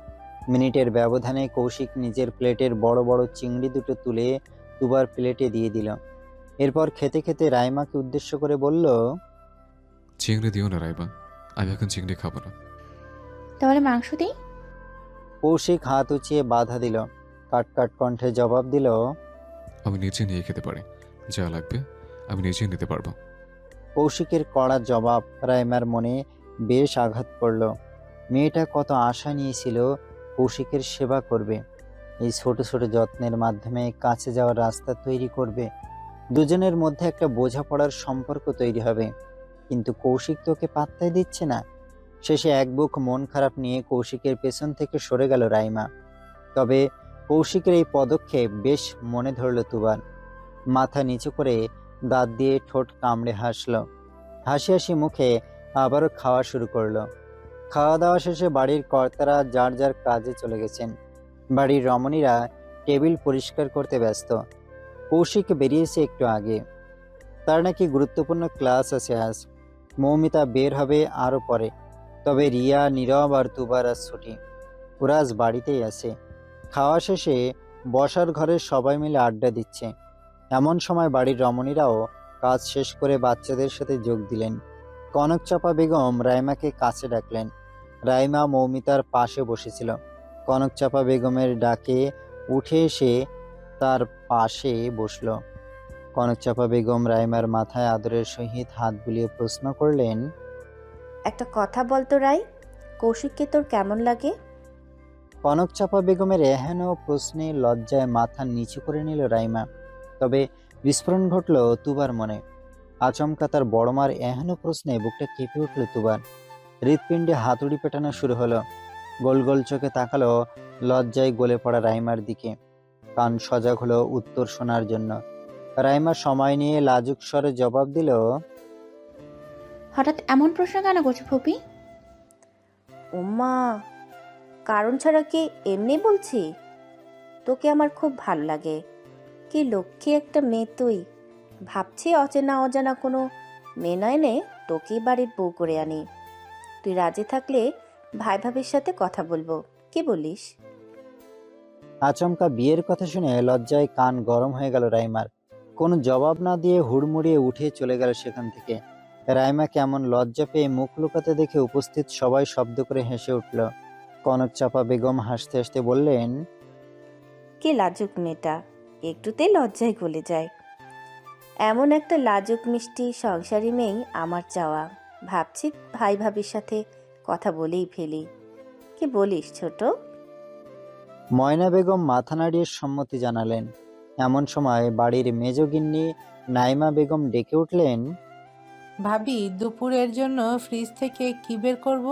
মিনিটের ব্যবধানে কৌশিক নিজের প্লেটের বড় বড় চিংড়ি দুটো তুলে তুবার প্লেটে দিয়ে দিল। এরপর খেতে খেতে রাইমাকে উদ্দেশ্য করে বলল, চিংড়ি দিও না রাইমা, আমি এখন চিংড়ি খাবো না। তাহলে মাংস দিই? কৌশিক হাত উঁচিয়ে বাধা দিল। কাট কণ্ঠে জবাব দিল, আমি নিজে নিয়ে খেতে পারি, যা লাগবে আমি নিজেই নিতে পারবো। কৌশিকের কড়া জবাব রাইমার মনে বেশ আঘাত করল। মেয়েটা কত আশা নিয়েছিল কৌশিকের সেবা করবে, এই ছোট ছোট যত্নের মাধ্যমে কাছে যাওয়ার রাস্তা তৈরি করবে, দুজনের মধ্যে একটা বোঝাপড়ার সম্পর্ক তৈরি হবে। কিন্তু কৌশিক তোকে পাত্তাই দিচ্ছে না। শেষে এক বুক মন খারাপ নিয়ে কৌশিকের পেছন থেকে সরে গেল রাইমা। তবে কৌশিকের এই পদক্ষেপ বেশ মনে ধরল তুবার। মাথা নিচু করে দাঁত দিয়ে ঠোঁট কামড়ে হাসল। হাসি হাসি মুখে আবারও খাওয়া শুরু করলো। খাওয়া দাওয়া শেষে বাড়ির কর্তারা যার যার কাজে চলে গেছেন। বাড়ির রমণীরা টেবিল পরিষ্কার করতে ব্যস্ত। কৌশিক বেরিয়েছে একটু আগে, তার নাকি গুরুত্বপূর্ণ ক্লাস আছে আজ। মৌমিতা বের হবে আরও পরে। তবে রিয়া, নীরব আর তুবার আজ ছুটি, ওরা আজ বাড়িতেই আছে। খাওয়া শেষে বসার ঘরে সবাই মিলে আড্ডা দিচ্ছে। এমন সময় বাড়ির রমণীরাও কাজ শেষ করে বাচ্চাদের সাথে যোগ দিলেন। কনকচাপা বেগম রাইমাকে কাছে ডাকলেন। রাইমা মৌমিতার পাশে বসেছিল। কনকচাপা বেগমের ডাকে উঠে এসে তার পাশে বসল। কনকচাপা বেগম রাইমার মাথায় আদরের সহিত হাত বুলিয়ে প্রশ্ন করলেন, একটা কথা বলতো রাই, কৌশিককে তোর কেমন লাগে? কনকচাপা বেগমের এহেন প্রশ্নে লজ্জায় মাথা নিচু করে নিল রাইমা। তবে বিস্ফোরণ ঘটল তুবার মনে। আচমকা তার বড়মার এহেন প্রশ্নে বুকটা কেঁপে উঠল তুবার। হৃৎপিণ্ডে হাতুড়ি পেটানো শুরু হলো। গোল গোল চোখে তাকালো লজ্জায় গলে পড়া রাইমার দিকে। কান সজাগ হলো উত্তর শোনার জন্য। রাইমা সময় নিয়ে লাজুক স্বরে জবাব দিল, হঠাৎ এমন প্রশ্ন কেন করছো ফুপি? ওমা, কারণ ছাড়া কি এমনি বলছি? তোকে আমার খুব ভালো লাগে। কি লক্ষ্মী একটা মেয়ে তুই। ভাবছি অচেনা অজানা কোনো মেয়ে নয় নে তোকে বাড়ির বউ করে আনি। তুই রাজি থাকলে ভাই ভাবির সাথে কথা বলবো, কি বলিস? আচমকা বিয়ের কথা শুনে লজ্জায় কান গরম হয়ে গেল রাইমার। কোনো জবাব না দিয়ে হুড়মুড়িয়ে উঠে চলে গেল সেখান থেকে। রাইমা কেমন লজ্জা পেয়ে মুখ লুকাতে দেখে উপস্থিত সবাই শব্দ করে হেসে উঠল। কনকচাপা বেগম হাসতে হাসতে বললেন, কি লাজুক মেয়েটা, একটুতেই লজ্জায় গলে যায়। এমন একটা লাজুক মিষ্টি সংসারী মেয়েই আমার চাওয়া। ভাবছি ভাই ভাবির সাথে কথা বলেই ফেলি, কি বলিস ছোট? ময়না বেগম মাথা নাড়িয়ে সম্মতি জানালেন। এমন সময় বাড়ির মেজগিন্নি নাইমা বেগম ডেকে উঠলেন, ভাবি দুপুরের জন্য ফ্রিজ থেকে কি বের করব?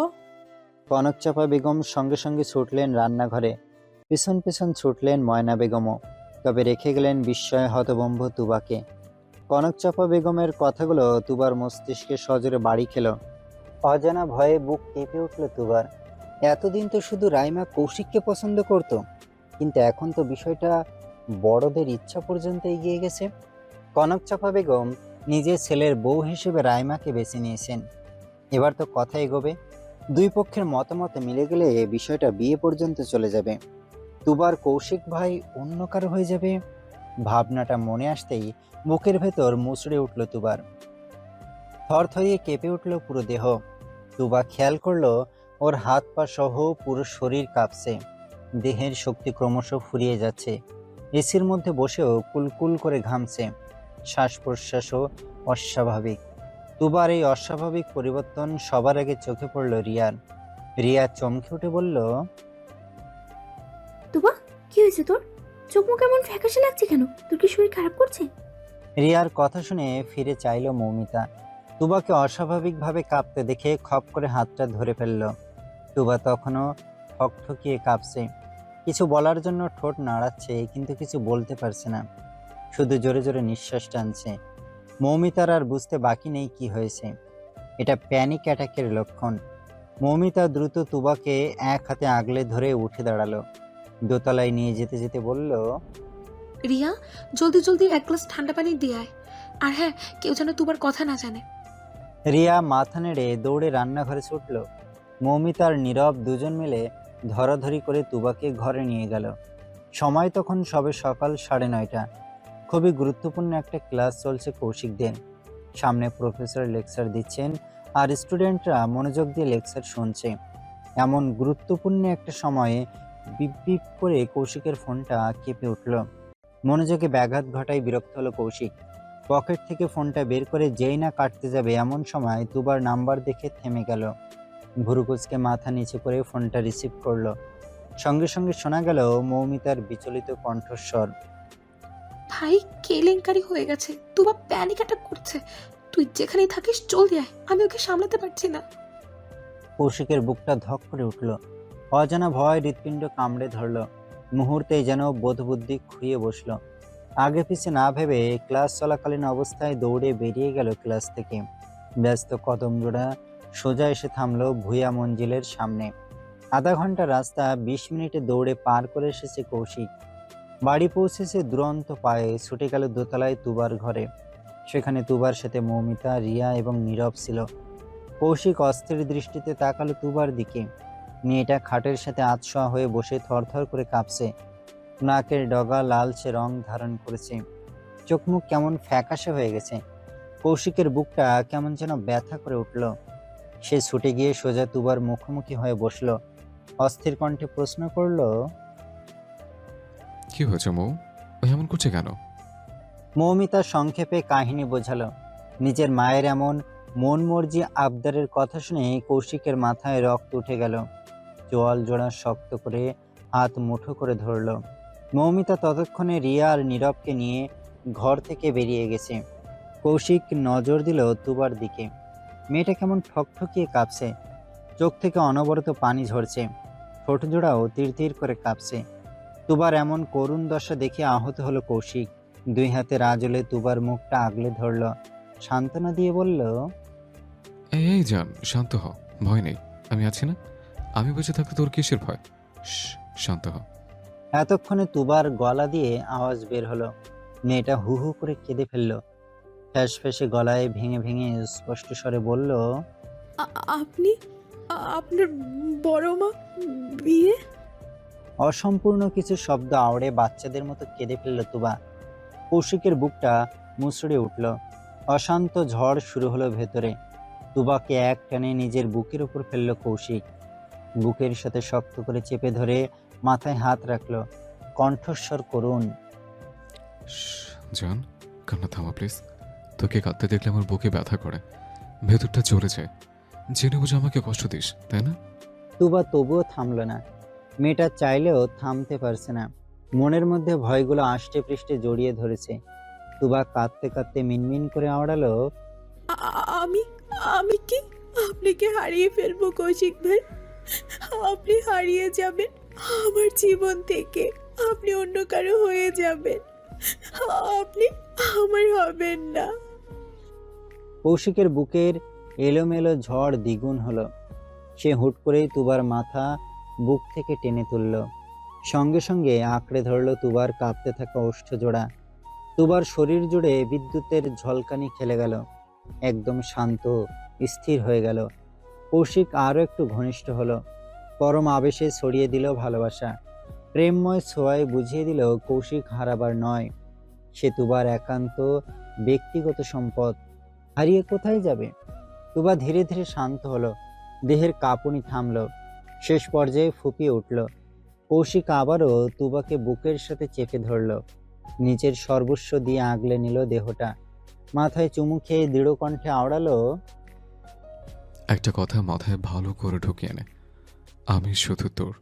কনকচাপা বেগম সঙ্গে সঙ্গে ছুটলেন রান্নাঘরে। পিছন পিছন ছুটলেন ময়না বেগমও। তবে রেখে গেলেন বিস্ময়ে হতভম্ব তুবাকে। কনকচাপা বেগমের কথাগুলো তুবার মস্তিষ্কে সজোরে বাড়ি খেল। অজানা ভয়ে বুক কেঁপে উঠল তুবার। এতদিন তো শুধু রাইমা কৌশিককে পছন্দ করত, কিন্তু এখন তো বিষয়টা বড়দের ইচ্ছা পর্যন্ত এগিয়ে গেছে। কনকচাপা বেগম নিজের ছেলের বউ হিসেবে রাইমাকে বেছে নিয়েছেন। এবার তো কথা এগোবে। দুই পক্ষের মতামত মিলে গেলে বিষয়টা বিয়ে পর্যন্ত চলে যাবে। তুবার কৌশিক ভাই অন্য কারো হয়ে যাবে। ভাবনাটা মনে আসতেই বুকের ভেতর মুচড়ে উঠল তুবার। থরথরিয়ে কেঁপে উঠল পুরো দেহ। তুবা খেয়াল করলো ওর হাত পা সহ পুরো শরীর কাঁপছে। দেহের শক্তি ক্রমশ ফুরিয়ে যাচ্ছে। এসির মধ্যে বসেও কুলকুল করে ঘামছে। শ্বাস প্রশ্বাসও অস্বাভাবিক। তুবার এই অস্বাভাবিক পরিবর্তন সবার আগে চোখে পড়ল রিয়ার। রিয়া চমকে উঠে বলল, তুবা, কি হয়েছে তোর? চোখ মুখ এমন ফ্যাকাশে লাগছে কেন? তোর কি শরীর খারাপ করছে? রিয়ার কথা শুনে ফিরে চাইল মৌমিতা। তুবাকে অস্বাভাবিকভাবে কাঁপতে দেখে খপ করে হাতটা ধরে ফেলল। তুবা তখনও ঠকঠকিয়ে কাঁপছে, কিছু বলার জন্য ঠোঁট নাড়াচ্ছে কিন্তু কিছু বলতে পারছে না, শুধু জোরে জোরে নিঃশ্বাস টানছে। মৌমিতার আর বুঝতে বাকি নেই কি হয়েছে। এটা প্যানিক অ্যাটাকের লক্ষণ। মৌমিতা দ্রুত তুবাকে এক হাতে আগলে ধরে উঠে দাঁড়ালো। দোতলায় নিয়ে যেতে যেতে বলল, রিয়া, জলদি জলদি এক গ্লাস ঠান্ডা পানি দিয়ে আয়। আর হ্যাঁ, কেউ যেন তোমার কথা না জানে। রিয়া মাথা নেড়ে দৌড়ে রান্নাঘরে ছুটল। মৌমিতা আর নীরব দুজন মিলে ধরাধরি করে তুবাকে ঘরে নিয়ে গেল। সময় তখন সবে সকাল 9:30। খুবই গুরুত্বপূর্ণ একটা ক্লাস চলছে কৌশিকদের। সামনে প্রফেসর লেকচার দিচ্ছেন আর স্টুডেন্টরা মনোযোগ দিয়ে লেকচার শুনছে। এমন গুরুত্বপূর্ণ একটা সময়ে বিপ বিপ করে কৌশিকের ফোনটা কেঁপে উঠল। মনোযোগে ব্যাঘাত ঘটায় বিরক্ত হলো কৌশিক। পকেট থেকে ফোনটা বের করে যেই না কাটতে যাবে এমন সময় তুবার নাম্বার দেখে থেমে গেল। ভুরুকুচকে মাথা নিচু করে ফোনটা রিসিভ করলো। সঙ্গে সঙ্গে শোনা গেল মৌমিতার বিচলিত কণ্ঠস্বর। ভাই, কেলেঙ্কারি হয়ে গেছে। তুবা প্যানিক অ্যাটাক করছে। তুই যেখানেই থাকিস জলদি আয়, আমি ওকে সামলাতে পারছি না। কৌশিকের বুকটা ধক করে উঠল। অজানা ভয় হৃৎপিণ্ড কামড়ে ধরল। মুহূর্তেই যেন বোধবুদ্ধি খুইয়ে বসল। আগে পিছে না ভেবে ক্লাস চলাকালীন অবস্থায় দৌড়ে বেরিয়ে গেল ক্লাস থেকে। ব্যস্ত কদম জোড়া সোজা এসে থামলো ভুয়া মঞ্জিলের সামনে। আধা ঘন্টা রাস্তা 20 মিনিটে দৌড়ে পার করে এসেছে কৌশিক। বাড়ি পৌঁছেছে দুরন্ত পায়ে। ছুটে গেল দোতলায় তুবার ঘরে। সেখানে তুবার সাথে মৌমিতা, রিয়া এবং নীরব ছিল। কৌশিক অস্থির দৃষ্টিতে তাকালো তুবার দিকে। মেয়েটা খাটের সাথে আতশোয়া হয়ে বসে থরথর করে কাঁপছে। নাকের ডগা লালচে রং ধারণ করেছে। চোখ মুখ কেমন ফ্যাকাশে হয়ে গেছে। কৌশিকের বুকটা কেমন যেন ব্যথা করে উঠল। সে ছুটে গিয়ে সোজা তুবার মুখোমুখি হয়ে বসল। অস্থির কণ্ঠে প্রশ্ন করল, কি হয়েছে মৌ? ও এমন করছে কেন? মৌমিতা সংক্ষেপে কাহিনী বোঝালো। নিজের মায়ের এমন মন মর্জি আবদারের কথা শুনে কৌশিকের মাথায় রক্ত উঠে গেল। চোয়াল জোড়া শক্ত করে হাত মুঠো করে ধরল। মৌমিতা ততক্ষণে রিয়া আর নীরবকে নিয়ে ঘর থেকে বেরিয়ে গেছে। কৌশিক নজর দিল তুবার দিকে। মেয়েটা কেমন ঠকঠকিয়ে কাঁপছে। চোখ থেকে অনবরত পানি ঝরছে। ঠোঁট জোড়াও তীর তীর করে কাঁপছে। তুবার এমন করুণ দশা দেখে আহত হলো কৌশিক। 2 হাতে আঁচলে তুবার মুখটা আগলে ধরল। সান্ত্বনা দিয়ে বলল, এই জান, শান্ত হ, ভয় নেই, আমি আছি না। আমি বেঁচে থাকতে তোর কিসের ভয়? শান্ত হ। এতক্ষণে তুবার গলা দিয়ে আওয়াজ বের হলো। মেয়েটা হু হু করে কেঁদে ফেলল। ফ্যাস ফ্যাসে গলায় ভেঙে ভেঙে স্পষ্ট স্বরে বলল, আপনি, আপনার বড় মা বিয়ে? অসম্পূর্ণ কিছু শব্দ আওড়ে বাচ্চাদের মতো কেঁদে ফেলল তুবা। কৌশিকের বুকটা মুচড়ে উঠল। অশান্ত ঝড় শুরু হলো ভেতরে। তুবাকে এক টানে নিজের বুকের উপর ফেলল কৌশিক। বুকের সাথে শক্ত করে চেপে ধরে মাথায় হাত রাখলো। কণ্ঠস্বর করুণ, জান, কান্না থামা প্লিজ। তোকে কাঁদতে দেখলে আমার বুকে ব্যথা করে, ভেতরটা চলে যায়। জেনে বুঝে আমাকে কষ্ট দিস, তাই না? তুবা তবুও থামল না। মেয়েটা চাইলেও থামতে পারছে না। মনের মধ্যে ভয়গুলো আষ্টে পৃষ্ঠে জড়িয়ে ধরেছে। তুবা কাঁদতে কাঁদতে মিনমিন করে আওড়ালো, আমি আমি কি আপনাকে হারিয়ে ফেলবো কৌশিক ভাই? আপনি হারিয়ে যাবেন আমার জীবন থেকে। আপনি অন্য কারো হয়ে যাবেন। আপনি আমার হবেন না। কৌশিকের বুকের এলোমেলো ঝড় দ্বিগুণ হলো। সে হুট করেই তুবার মাথা বুক থেকে টেনে তুলল। সঙ্গে সঙ্গে আঁকড়ে ধরল তুবার কাঁপতে থাকা ওষ্ঠ জোড়া। তুবার শরীর জুড়ে বিদ্যুতের ঝলকানি খেলে গেল। একদম শান্ত, স্থির হয়ে গেল। কৌশিক আরও একটু ঘনিষ্ঠ হলো। পরম আবেশে ছড়িয়ে দিল ভালোবাসা। প্রেমময় ছোঁয়ায় বুঝিয়ে দিল কৌশিক হারাবার নয়, সে তুবার একান্ত ব্যক্তিগত সম্পদ। হারিয়ে কোথায় যাবে? তুবা ধীরে ধীরে শান্ত হলো। দেহের কাঁপুনি থামল। শেষ পর্যায়ে ফুপিয়ে উঠল। কৌশিক আবারও তুবাকে বুকের সাথে চেপে ধরল। নিজের সর্বস্ব দিয়ে আগলে নিল দেহটা। মাথায় চুমু খেয়ে দৃঢ় কণ্ঠে আওড়ালো, একটা কথা মাথায় ভালো করে ঢুকিয়ে নে, আমি শুধু তোর।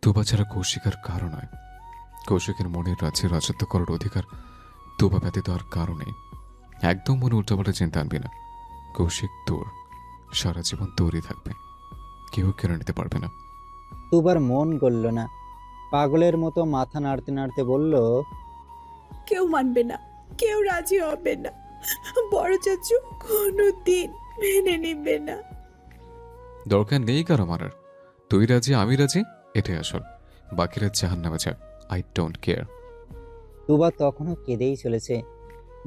তুবা ছাড়া কৌশিক আর কারো নয়। কৌশিকের মনের রাজ্যে রাজত্ব করার অধিকার তুবা ব্যতীত আর কারো নেই। একদম মনে উল্টাপাল্টা চিন্তা আনবি না। কৌশিক তোর, সারা জীবন তোরই থাকবে, কেউ কেড়ে নিতে পারবে না। তুবার মন গলল না, পাগলের মতো মাথা নাড়তে নাড়তে বলল, কেউ মানবে না, কেউ রাজি হবে না, বড় চাচু কোনো দিন মেনে নিবে না। দরকার নেই কারো মারার। তুই রাজি, আমি রাজি, এটাই আসল। বাকিরা জাহান্নামে যাক, আই ডোন্ট কেয়ার। তুবা তখনও কেঁদেই চলেছে।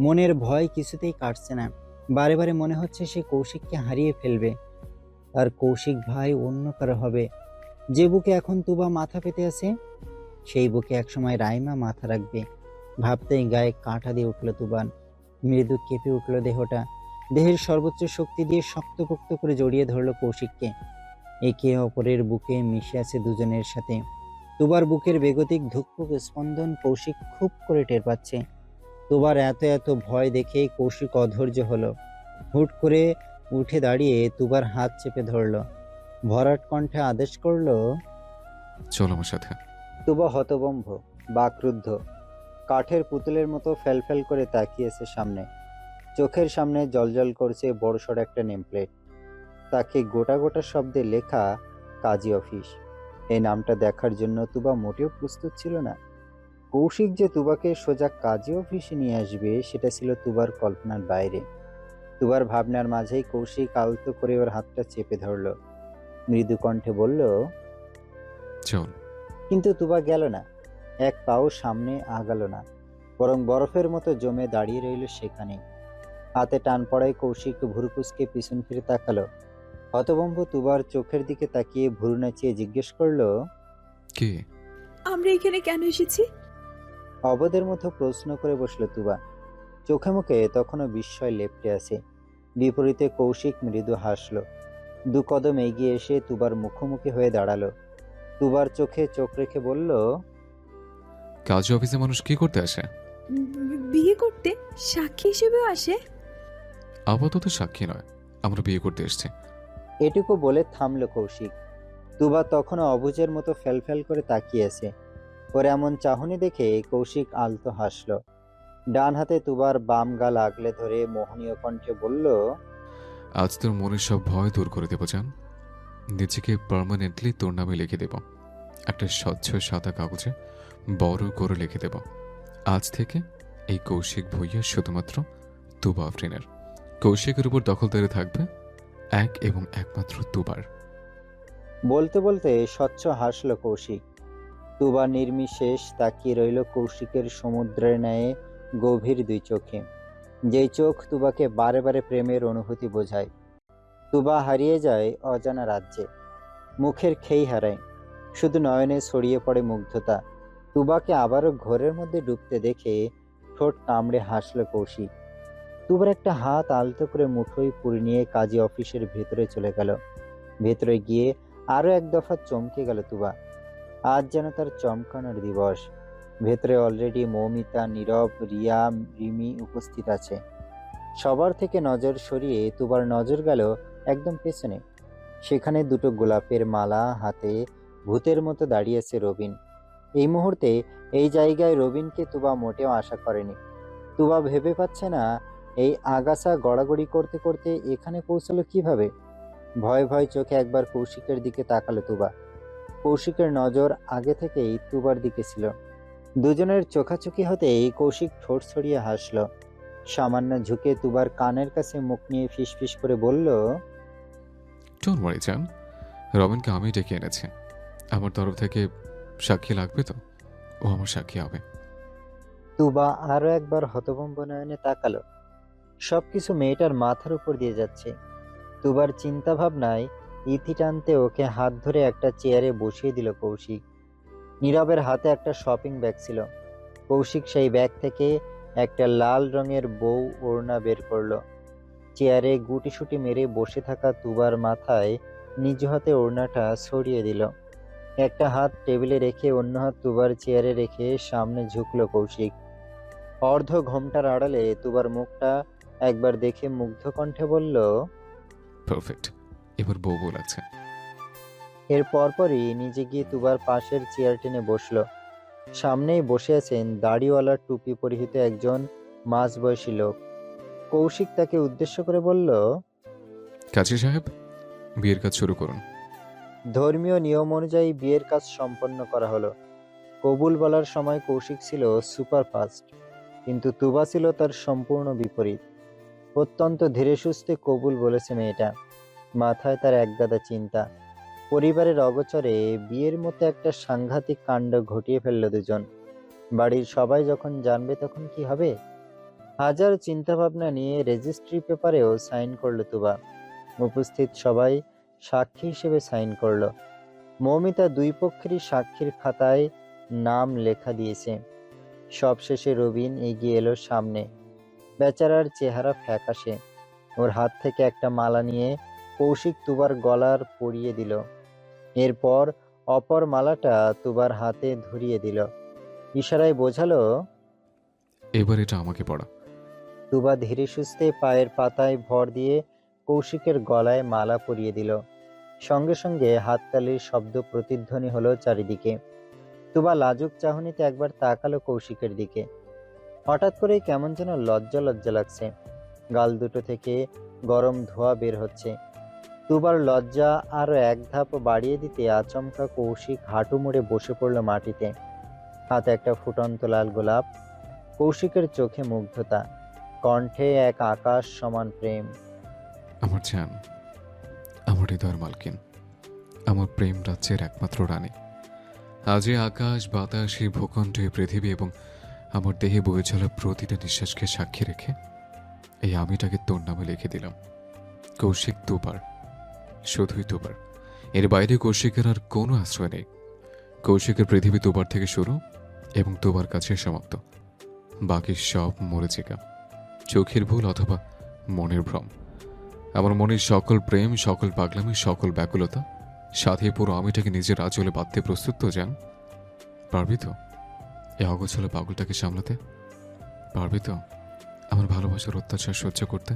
মনের ভয় কিছুতেই কাটছে না। বারে বারে মনে হচ্ছে সে কৌশিককে হারিয়ে ফেলবে, আর কৌশিক ভাই অন্য কারো হবে। যে বুকে এখন তুবা মাথা পেতে আছে, সেই বুকে একসময় রাইমা মাথা রাখবে। ভাবতেই গায়ে কাঁটা দিয়ে উঠল তুবার। মৃদু কেঁপে উঠল দেহটা। দেহের সর্বোচ্চ শক্তি দিয়ে শক্তপোক্ত করে জড়িয়ে ধরল কৌশিককে। একে অপরের বুকে মিশে আছে দুজনের সাথে। তুবার বুকের বেগতিক ধুকপুক স্পন্দন কৌশিক খুব করে টের পাচ্ছে। তুবার এত এত ভয় দেখে কৌশিক অধৈর্য হলো। হুট করে উঠে দাঁড়িয়ে তুবার হাত চেপে ধরল। ভরাট কণ্ঠে আদেশ করলো, চল আমার সাথে। তুবা হতবম্ব, বাকরুদ্ধ, কাঠের পুতুলের মতো ফেলফেল করে তাকিয়েছে সামনে। চোখের সামনে জলজল করছে বড়সড় একটা নেমপ্লেট। তাকে গোটা গোটা শব্দে লেখা কাজী অফিস। এই নামটা দেখার জন্য তুবা মোটেও প্রস্তুত ছিল না। কৌশিক যে তুবাকে সোজা কাজী অফিসে নিয়ে আসবে সেটা ছিল তুবার কল্পনার বাইরে। তুবার ভাবনার মাঝেই কৌশিক আলতো করে ওর হাতটা চেপে ধরল। মৃদু কণ্ঠে বলল, চল। কিন্তু তুবা গেল না, এক পাও সামনে আগালো না, বরং বরফের মতো জমে দাঁড়িয়ে রইল সেখানে। হাতে টান পড়ায় কৌশিক ভুরুকুচকে পিছন ফিরে তাকালো। হতভম্ব তুবার চোখের দিকে তাকিয়ে ভুরু নাচিয়ে জিজ্ঞেস করলো, কে? আমরা এখানে কেন এসেছি? অবদের মতো প্রশ্ন করে বসলো তুবা। চোখে মুখে তখনও বিস্ময় লেপ্টে আছে। বিপরীতে কৌশিক মৃদু হাসলো। 2 কদম এগিয়ে এসে তুবার মুখোমুখি হয়ে দাঁড়ালো। তুবার চোখে চোখ রেখে বলল, কাজী অফিসে মানুষ কি করতে আসে? বিয়ে করতে? সাক্ষী হিসেবেও আসে? আপাতত সাক্ষী নয়, আমরা বিয়ে করতে এসেছি। এটুকু বলে থামলো কৌশিক। তুবা তখনও অবুঝের মতো ফেলফেল করে তাকিয়ে আছে। ওর এমন চাহনি দেখে কৌশিক আলতো হাসলো। ডান হাতে তুবার বাম গাল আগলে ধরে মোহনীয় কণ্ঠে বলল, আজ তোর মনের সব ভয় দূর করে দেবো জান। নিজেকে পার্মানেন্টলি তোর নামে লিখে দেব। একটা স্বচ্ছ সাদা কাগজে বড় করে লিখে দেব, আজ থেকে এই কৌশিক ভূঁইয়া শুধুমাত্র তুবা আফরিনের। কৌশিকের উপর দখলদারি থাকবে এক এবং একমাত্র তুবার। বলতে বলতে স্বচ্ছ হাসলো কৌশিক। তুবা নির্বিশেষ তাকিয়ে রইল কৌশিকের সমুদ্রের ন্যায় গভীর 2 চোখে, যেই চোখ তুবাকে বারে বারে প্রেমের অনুভূতি বোঝায়। তুবা হারিয়ে যায় অজানা রাজ্যে, মুখের খেই হারায়, শুধু নয়নে ছড়িয়ে পড়ে মুগ্ধতা। তুবাকে আবারও ঘোরের মধ্যে ডুবতে দেখে ঠোঁট কামড়ে হাসল কৌশিক। তুবার একটা হাত আলতো করে মুঠোয় পুরে নিয়ে কাজী অফিসের ভেতরে চলে গেল। ভেতরে গিয়ে আরো এক দফা চমকে গেল তুবা। আজ যেন তার চমকানোর দিবস। ভেতরে অলরেডি মৌমিতা, নীরব, রিয়া, রিমি উপস্থিত আছে। সবার থেকে নজর সরিয়ে তুবার নজর গেল একদম পেছনে। সেখানে 2টো গোলাপের মালা হাতে ভূতের মতো দাঁড়িয়েছে রবিন। এই মুহূর্তে এই জায়গায় রবিনকে তুবা মোটেও আশা করেনি। তুবা ভেবে পাচ্ছে না এই আগাছা গড়াগড়ি করতে করতে এখানে পৌঁছালো কিভাবে। ভয় ভয় চোখে একবার কৌশিকের দিকে তাকালো তুবা। কৌশিকের নজর আগে থেকেই তুবার দিকে ছিল। দুজনের চোখাচোখি হতেই কৌশিক ঠোঁট ছড়িয়ে হাসল। সামান্য ঝুঁকে তুবার কানের কাছে মুখ নিয়ে ফিসফিস করে বলল, ডোন্ট ওয়ারি জান, রবিনকে আমি ডেকে এনেছি। আমার তরফ থেকে সাক্ষী লাগবে তো? ও আমার সাক্ষী হবে। তুবা আরো একবার হতভম্ব নয়নে তাকালো। সবকিছু মেয়েটার মাথার উপর দিয়ে যাচ্ছে। তুবার চিন্তা ভাবনায় ইথি টানতে ওকে হাত ধরে একটা চেয়ারে বসিয়ে দিল কৌশিক। নীরবের হাতে একটা শপিং ব্যাগ ছিল। কৌশিক সেই ব্যাগ থেকে একটা লাল রঙের বউ ওড়না বের করলো। চেয়ারে গুটিসুটি মেরে বসে থাকা তুবার মাথায় নিজ হাতে ওড়নাটা ছড়িয়ে দিল। একটা হাত টেবিলে রেখে অন্য হাত তুবার চেয়ারে রেখে সামনে ঝুঁকলো কৌশিক। অর্ধ ঘোমটার আড়ালে তুবার মুখটা একবার দেখে মুগ্ধ কণ্ঠে বলল, পারফেক্ট, এবার বউ বউ লাগছে। এর পরপরই নিজে গিয়ে তুবার পাশের চেয়ার টেনে বসলো। সামনেই বসে আছেন দাড়িওয়ালা টুপি পরিহিত একজন মাঝবয়সী লোক। কৌশিক তাকে উদ্দেশ্য করে বলল, কাজী সাহেব, বিয়ের কাজ শুরু করুন। ধর্মীয় নিয়ম অনুযায়ী বিয়ের কাজ সম্পন্ন করা হলো। কবুল বলার সময় কৌশিক ছিল সুপার ফাস্ট, কিন্তু তুবা ছিল তার সম্পূর্ণ বিপরীত। অত্যন্ত ধীরে সুস্থে কবুল বলেছে মেয়েটা। মাথায় তার একগাদা চিন্তা। পরিবারের অগোচরে বিয়ের মতো একটা সাংঘাতিক কাণ্ড ঘটিয়ে ফেলল দুজন। বাড়ির সবাই যখন জানবে তখন কি হবে? হাজার চিন্তা ভাবনা নিয়ে রেজিস্ট্রি পেপারেও সাইন করলো তুবা। উপস্থিত সবাই সাক্ষী হিসেবে সাইন করলো। মৌমিতা দুই পক্ষেরই সাক্ষীর খাতায় নাম লেখা দিয়েছে। সবশেষে রবিন এগিয়ে এলো সামনে। বেচারার চেহারা ফ্যাকাশে। ওর হাত থেকে একটা মালা নিয়ে কৌশিক তুবার গলার পরিয়ে দিল। এরপর অপর মালাটা তুবার হাতে ধরিয়ে দিল। ইশারায় বোঝালো, এবার এটা আমাকে পড়া। তুবা ধীরে সুস্থে পায়ের পাতায় ভর দিয়ে কৌশিকের গলায় মালা পরিয়ে দিল। সঙ্গে সঙ্গে হাততালির শব্দ প্রতিধ্বনি হলো চারিদিকে। তুবা লাজুক চাহনিতে একবার তাকালো কৌশিকের দিকে। হঠাৎ করেই কেমন যেন লজ্জা লজ্জা লাগছে। গাল দুটো থেকে গরম ধোঁয়া বের হচ্ছে। তুবার লজ্জা আরো এক ধাপ বাড়িয়ে দিতে আচমকা কৌশিক হাঁটু মুড়ে বসে পড়ল মাটিতে। হাতে একটা ফুটন্ত লাল গোলাপ। কৌশিকের চোখে মুগ্ধতা, কণ্ঠে এক আকাশ সমান প্রেম। আমার জান, আমার হৃদয়ের মালকিন, আমার প্রেম রাজ্যের একমাত্র রানী। আজ এই আকাশ, বাতাস, এই ভূখণ্ড, এই পৃথিবী এবং আমার দেহে বয়ে চলা প্রতিটা নিঃশ্বাসকে সাক্ষী রেখে এই আমিটাকে তোর নামে লিখে দিলাম। কৌশিক তুবার, শুধুই তুবার। এর বাইরে কৌশিকের আর কোনো আশ্রয় নেই। কৌশিকের পৃথিবী তুবার থেকে শুরু এবং তুবার কাছে সমাপ্ত। বাকি সব মরে যেকা, চোখের ভুল অথবা মনের ভ্রম। আমার মনের সকল প্রেম, সকল পাগলামি, সকল ব্যাকুলতা, সাথে পুরো আমিটাকে নিজের আঁচলে বাঁধতে প্রস্তুত তো জান? পারবি তো এই অগোছালো পাগলটাকে সামলাতে? পারবি তো আমার ভালোবাসার অত্যাচার সহ্য করতে?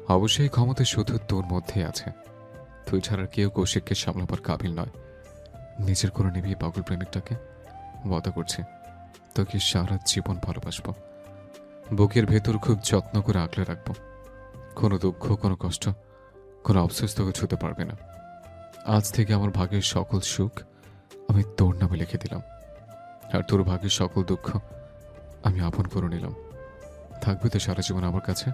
অবশ্যই ক্ষমতা শুধু তোর মধ্যেই আছে। তুই ছাড়া কেউ কৌশিককে সামলাবার কাবিল নয়। নিজের করে নিবি এই পাগল প্রেমিকটাকে। ওয়াদা করছি তোকে সারা জীবন ভালোবাসবো। বুকের ভেতর খুব যত্ন করে আগলে রাখবো। কোনো দুঃখ, কোনো কষ্ট, কোনো অবশেষ তোকে ছুতে পারবে না। আজ থেকে আমার ভাগ্যের সকল সুখ আমি তোর নামে লিখে দিলাম, আর তোর ভাগ্যের সকল দুঃখ আমি আপন করে নিলাম। থাকবি তো সারা জীবন আমার কাছে?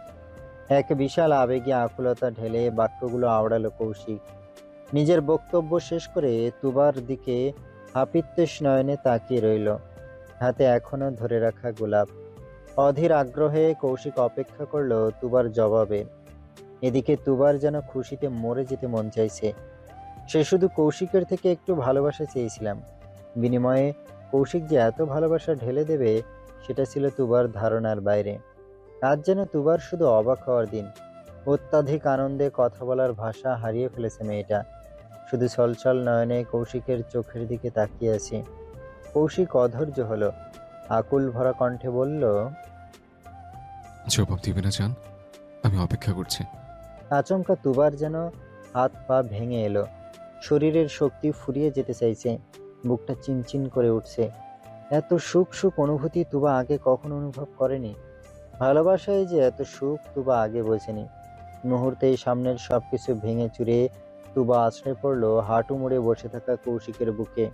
এক বিশাল আবেগে আকুলতা ঢেলে বাক্যগুলো আওড়ালো কৌশিক। নিজের বক্তব্য শেষ করে তুবার দিকে হাপিত্যেশ নয়নে তাকিয়ে রইল। হাতে এখনো ধরে রাখা গোলাপ। অধীর আগ্রহে কৌশিক অপেক্ষা করলো তুবার জবাবে। এদিকে তুবার যেন খুশিতে মরে যেতে মন চাইছে। সে শুধু কৌশিকের থেকে একটু ভালোবাসা চেয়েছিলাম। বিনিময়ে কৌশিক যে এত ভালোবাসা ঢেলে দেবে সেটা ছিল তুবার ধারণার বাইরে। আজ যেন তুবার শুধু অবাক হওয়ার দিন। অত্যাধিক আনন্দে কথা বলার ভাষা হারিয়ে ফেলেছে মেয়েটা। শুধু ছলছল নয়নে কৌশিকের চোখের দিকে তাকিয়ে আছে। কৌশিক অধৈর্য হলো। আকুল ভরা কণ্ঠে বলল, জবাব দিবে না জান? আমি অপেক্ষা করছি। আচমকা তুবার যেন হাত পা ভেঙে এলো। শরীরের শক্তি ফুরিয়ে যেতে চাইছে। বুকটা চিনচিন করে উঠছে। এত সুখ সুখ অনুভূতি তুবা আগে কখনো অনুভব করেনি। ভালোবাসায় যে এত সুখ তুবা আগে বোঝেনি। মুহূর্তেই সামনের সবকিছু ভেঙে চুরে তুবা আশ্রয় পড়লো হাঁটু মুড়ে বসে থাকা কৌশিকের বুকে।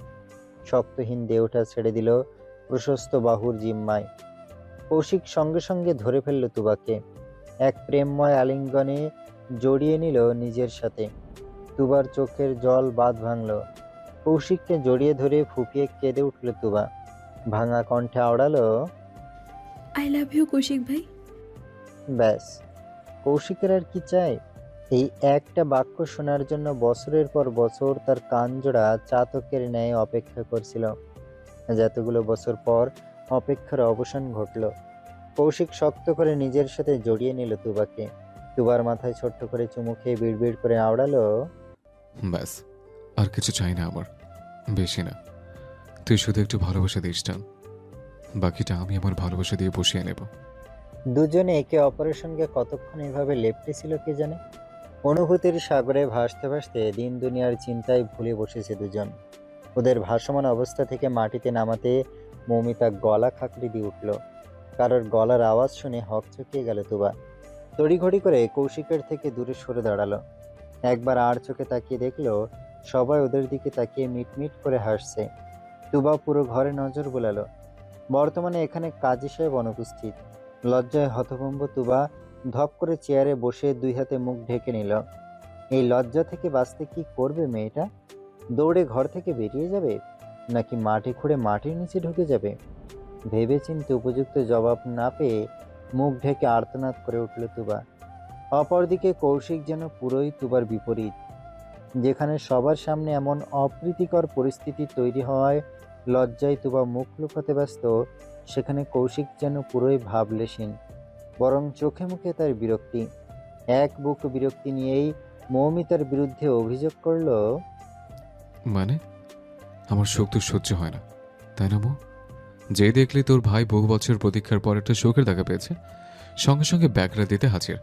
শক্তহীন দেহটা ছেড়ে দিল প্রশস্ত বাহুর জিম্মায়। কৌশিক সঙ্গে সঙ্গে ধরে ফেলল তুবাকে। এক প্রেমময় আলিঙ্গনে জড়িয়ে নিল নিজের সাথে। তুবার চোখের জল বাঁধ ভাঙল। কৌশিককে জড়িয়ে ধরে ফুপিয়ে কেঁদে উঠল তুবা। ভাঙা কণ্ঠে আওড়ালো, আই লাভ ইউ কৌশিক ভাই। ব্যাস, কৌশিকের আর কি চাই? এই একটা বাক্য শোনার জন্য বছরের পর বছর তার কানজোড়া চাতকের ন্যায় অপেক্ষা করছিল। যতগুলো বছর পর অপেক্ষার অবসান ঘটল। কৌশিক শক্ত করে নিজের সাথে জড়িয়ে নিল তুবাকে। তুবার মাথায় ছোট্ট করে চুমু খেয়ে বিড়বিড় করে আওড়ালো, ব্যাস, আর কিছু চাই না আমার, বেশি না। তুই শুধু একটু ভালোবাসা দিস টান, বাকিটা আমি আমার ভালোবাসা দিয়ে বসিয়ে নেব। দুজনে একে অপরের সঙ্গে কতক্ষণ এভাবে লেপ্টে ছিল কে জানে। অনুভূতির সাগরে ভাসতে ভাসতে দিন দুনিয়ার চিন্তায় ভুলে বসেছে দুজন। ওদের ভাসমান অবস্থা থেকে মাটিতে নামাতে মৌমিতা গলা খাকড়ি দিয়ে উঠল। কারোর গলার আওয়াজ শুনে হকচকিয়ে গেল তুবা। তড়িঘড়ি করে কৌশিকের থেকে দূরে সরে দাঁড়ালো। একবার আর চোখে তাকিয়ে দেখলো সবাই ওদের দিকে তাকিয়ে মিটমিট করে হাসছে। তুবা পুরো ঘরে নজর বোলালো। বর্তমানে এখানে কাজী সাহেব অনুপস্থিত। লজ্জায় হতভম্ব তুবা ধপ করে চেয়ারে বসে দুই হাতে মুখ ঢেকে নিল। এই লজ্জা থেকে বাঁচতে কি করবে মেয়েটা? দৌড়ে ঘর থেকে বেরিয়ে যাবে, নাকি মাটি খুঁড়ে মাটির নিচে ঢুকে যাবে? ভেবেচিন্তে উপযুক্ত জবাব না পেয়ে মুখ ঢেকে আর্তনাদ করে উঠল তুবা। অপরদিকে কৌশিক যেন পুরোই তুবার বিপরীত। যেখানে সবার সামনে এমন অপ্রীতিকর পরিস্থিতি তৈরি হওয়ায় লজ্জায় তুবা মুখ লুকাতে ব্যস্ত, সেখানে কৌশিক যেন পুরোই ভাবলেশীন, বরং চোখে মুখে তার বিরক্তি। এক বুক বিরক্তি নিয়েই মৌমিতার বিরুদ্ধে অভিযোগ করলো, মানে আমার শোক তো সহ্য হয় না, তাই না মো? যে দেখলি তোর ভাই বহু বছর প্রতীক্ষার পর একটা শোকের দেখা পেয়েছে, সঙ্গে সঙ্গে ব্যাকরা দিতে হাজির,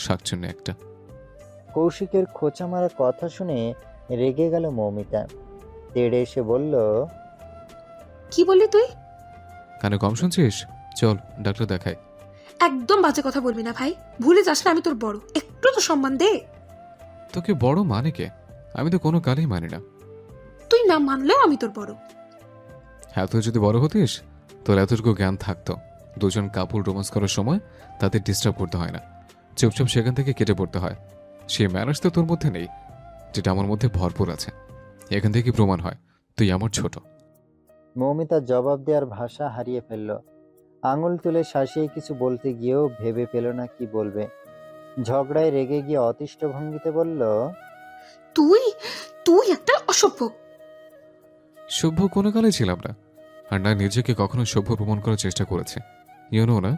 শাকচুন্নি একটা। কৌশিকের খোঁচা মারা কথা শুনে রেগে গেল মৌমিতা। তেড়ে এসে বলল, কি বললি তুই? কানে কম শুনছিস? চল ডাক্তার দেখাই। একদম বাজে কথা বলবি না ভাই, ভুলে যাস না আমি তোর বড়, একটু তো সম্মান দে। তোকে বড় মানে কে? আমি তো কোনো কালেই মানি না। তুই না মানলেও আমি তোর বড়। হ্যাঁ, তুই যদি বড় হতিস তোর এতটুকু জ্ঞান থাকতো, দুজন কাপল রোমান্স করার সময় তাদের ডিস্টার্ব করতে হয় না, চুপচাপ সেখান থেকে কেটে পড়তে হয়। সেই ম্যানার্স তো তোর মধ্যে নেই, যেটা আমার মধ্যে ভরপুর আছে। এখান থেকে প্রমাণ হয় তুই আমার ছোট। মৌমিতা জবাব দেওয়ার ভাষা হারিয়ে ফেলল। আঙুল তুলে শাসিয়ে কিছু বলতে গিয়েও ভেবে পেল না কি বলবে। ঝগড়ায় রেগে গিয়ে অতিষ্ঠ ভঙ্গিতে বলল, তুই তুই একটা অসভ্য। সভ্য কোনো কালে ছিলাম না, আর না নিজেকে কখনো সভ্য প্রমাণ করার চেষ্টা করেছে। ইউনো না,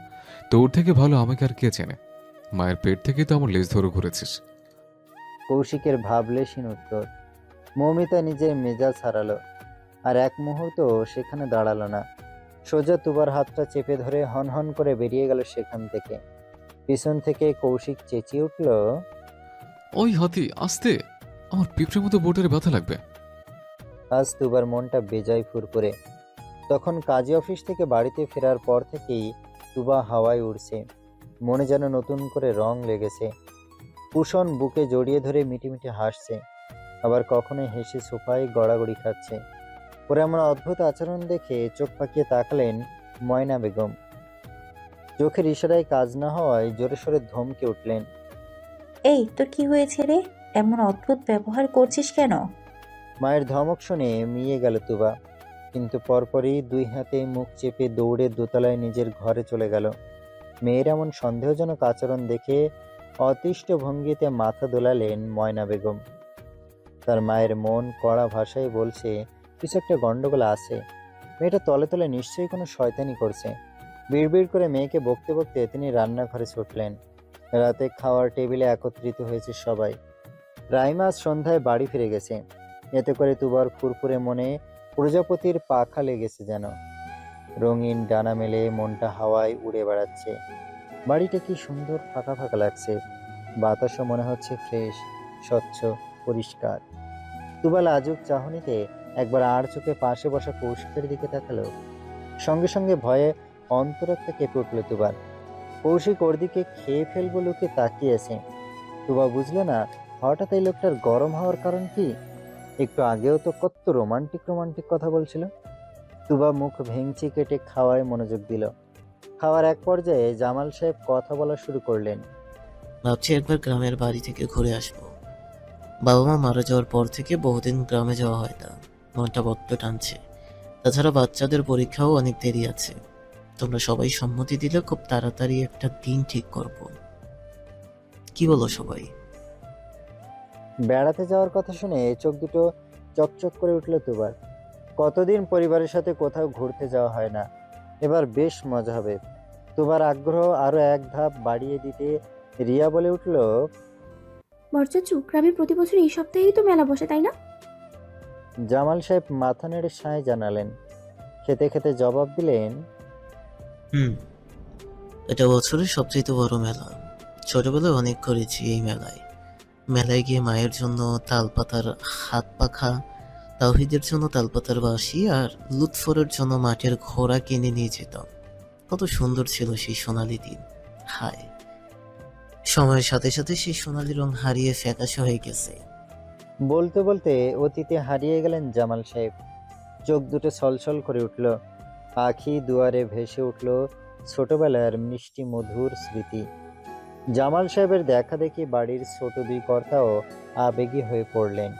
তোর থেকে ভালো আমাকে আর কে চেনে? মায়ের পেট থেকে তো আমার লেজ ধরে ঘুরেছিস। কৌশিকের ভাবলেশীন উত্তর। মৌমিতা নিজের মেজাজ হারালো, আর এক মুহূর্ত সেখানে দাঁড়ালো না। সোজা তুবার হাতটা চেপে ধরে হনহন করে বেরিয়ে গেল সেখান থেকে। পিছন থেকে কৌশিক চেঁচিয়ে উঠল, ওই হাতি আস্তে, আমার পিঁপড়ের মতো বোর্ডের ব্যথা লাগবে। আজ তুবার মনটা বেজায় ফুরফুরে। তখন কাজী অফিস থেকে বাড়িতে ফেরার পর থেকেই তুবা হাওয়ায় উড়ছে। মনে যেন নতুন করে রং লেগেছে। কুশন বুকে জড়িয়ে ধরে মিটিমিটি হাসছে, আবার কখনো হেসে সোফায় গড়াগড়ি খাচ্ছে। ওর এমন অদ্ভুত আচরণ দেখে চোখ পাকিয়ে তাকালেন ময়না বেগম। চোখের ইশারায় কাজ না হওয়ায় জোরে সোরে ধমকে উঠলেন, এই তোর কি হয়েছে রে? এমন অদ্ভুত ব্যবহার করছিস কেন? মায়ের ধমক শুনে মিয়ে গেল তুবা, কিন্তু পরপরই দুই হাতে মুখ চেপে দৌড়ে দোতলায় নিজের ঘরে চলে গেল। মেয়ের এমন সন্দেহজনক আচরণ দেখে অতিষ্ঠ ভঙ্গিতে মাথা দোলালেন ময়না বেগম। তার মায়ের মন কড়া ভাষায় বলছে কিছু একটা গন্ডগোল আছে, মেয়েটা তলে তলে নিশ্চয়ই কোনো শয়তানি করছে। বিড়বিড় করে মেয়েকে বকতে বকতে তিনি রান্নাঘরে ছুটলেন। রাতে খাওয়ার টেবিলে একত্রিত হয়েছে সবাই। রাইমা আজ সন্ধ্যায় বাড়ি ফিরে গেছে। এতে করে তুবার ফুরফুরে মনে প্রজাপতির পাখা লেগেছে যেন। রঙিন ডানা মেলে মনটা হাওয়ায় উড়ে বেড়াচ্ছে। বাড়িটা কি সুন্দর ফাঁকা ফাঁকা লাগছে। বাতাসও মনে হচ্ছে ফ্রেশ, স্বচ্ছ, পরিষ্কার। তুবা লাজুক চাহনিতে একবার আর চোখে পাশে বসা কৌশিকের দিকে তাকালো। সঙ্গে সঙ্গে ভয়ে অন্তরাত্মা কেঁপে উঠল তুবার। কৌশিক ওর দিকে খেয়ে ফেলবো লোকে তাকিয়েছে। তুবা বুঝলো না হঠাৎ এই লোকটার গরম হওয়ার কারণ কি। একটু আগেও তো কত রোমান্টিক রোমান্টিক কথা বলছিল। তুবা মুখ ভেঙচি কেটে খাওয়ায় মনোযোগ দিল। খাওয়ার এক পর্যায়ে জামাল সাহেব কথা বলা শুরু করলেন, ভাবছি একবার গ্রামের বাড়ি থেকে ঘুরে আসবো। বাবা মা মারা যাওয়ার পর থেকে বহুদিন গ্রামে যাওয়া হয় না, মনটা বড্ড টানছে। তাছাড়া বাচ্চাদের পরীক্ষাও অনেক দেরি আছে। তোমরা সবাই সম্মতি দিলে খুব তাড়াতাড়ি একটা দিন ঠিক করব। কি বলো সবাই? বেড়াতে যাওয়ার কথা শুনে চোখ দুটো চকচক করে উঠল তুবার। কতদিন পরিবারের সাথে কোথাও ঘুরতে যাওয়া হয় না, এবার বেশ মজা হবে। তুবার আগ্রহ আরো এক ধাপ বাড়িয়ে দিতে রিয়া বলে উঠল, বরচাচু, গ্রামে প্রতি বছর এই সপ্তাহেই তো মেলা বসে, তাই না? জামাল সাহেব মাথা নেড়ে সায় জানালেন। খেতে খেতে জবাব দিলেন, এটা বছরের সবচেয়ে বড় মেলা। ছোটবেলায় অনেক করেছি এই মেলায়। মেলায় গিয়ে মায়ের জন্য তালপাতার হাত পাখা, তাওহিদের জন্য তালপাতার বাঁশি আর লুৎফরের জন্য মাটির ঘোড়া কিনে নিয়ে যেতাম। কত সুন্দর ছিল সেই সোনালি দিন। হায়, সময়ের সাথে সাথে সেই সোনালি রং হারিয়ে ফ্যাকাশে হয়ে গেছে। বলতে বলতে অতীতে হারিয়ে গেলেন জামাল সাহেব। চোখ দুটো ছলছল করে উঠল, আখি দুয়ারে ভেসে উঠল ছোটবেলার মিষ্টি মধুর স্মৃতি। জামাল সাহেবের দেখা দেখি বাড়ির ছোট দুই কর্তাও আবেগী হয়ে পড়লেন।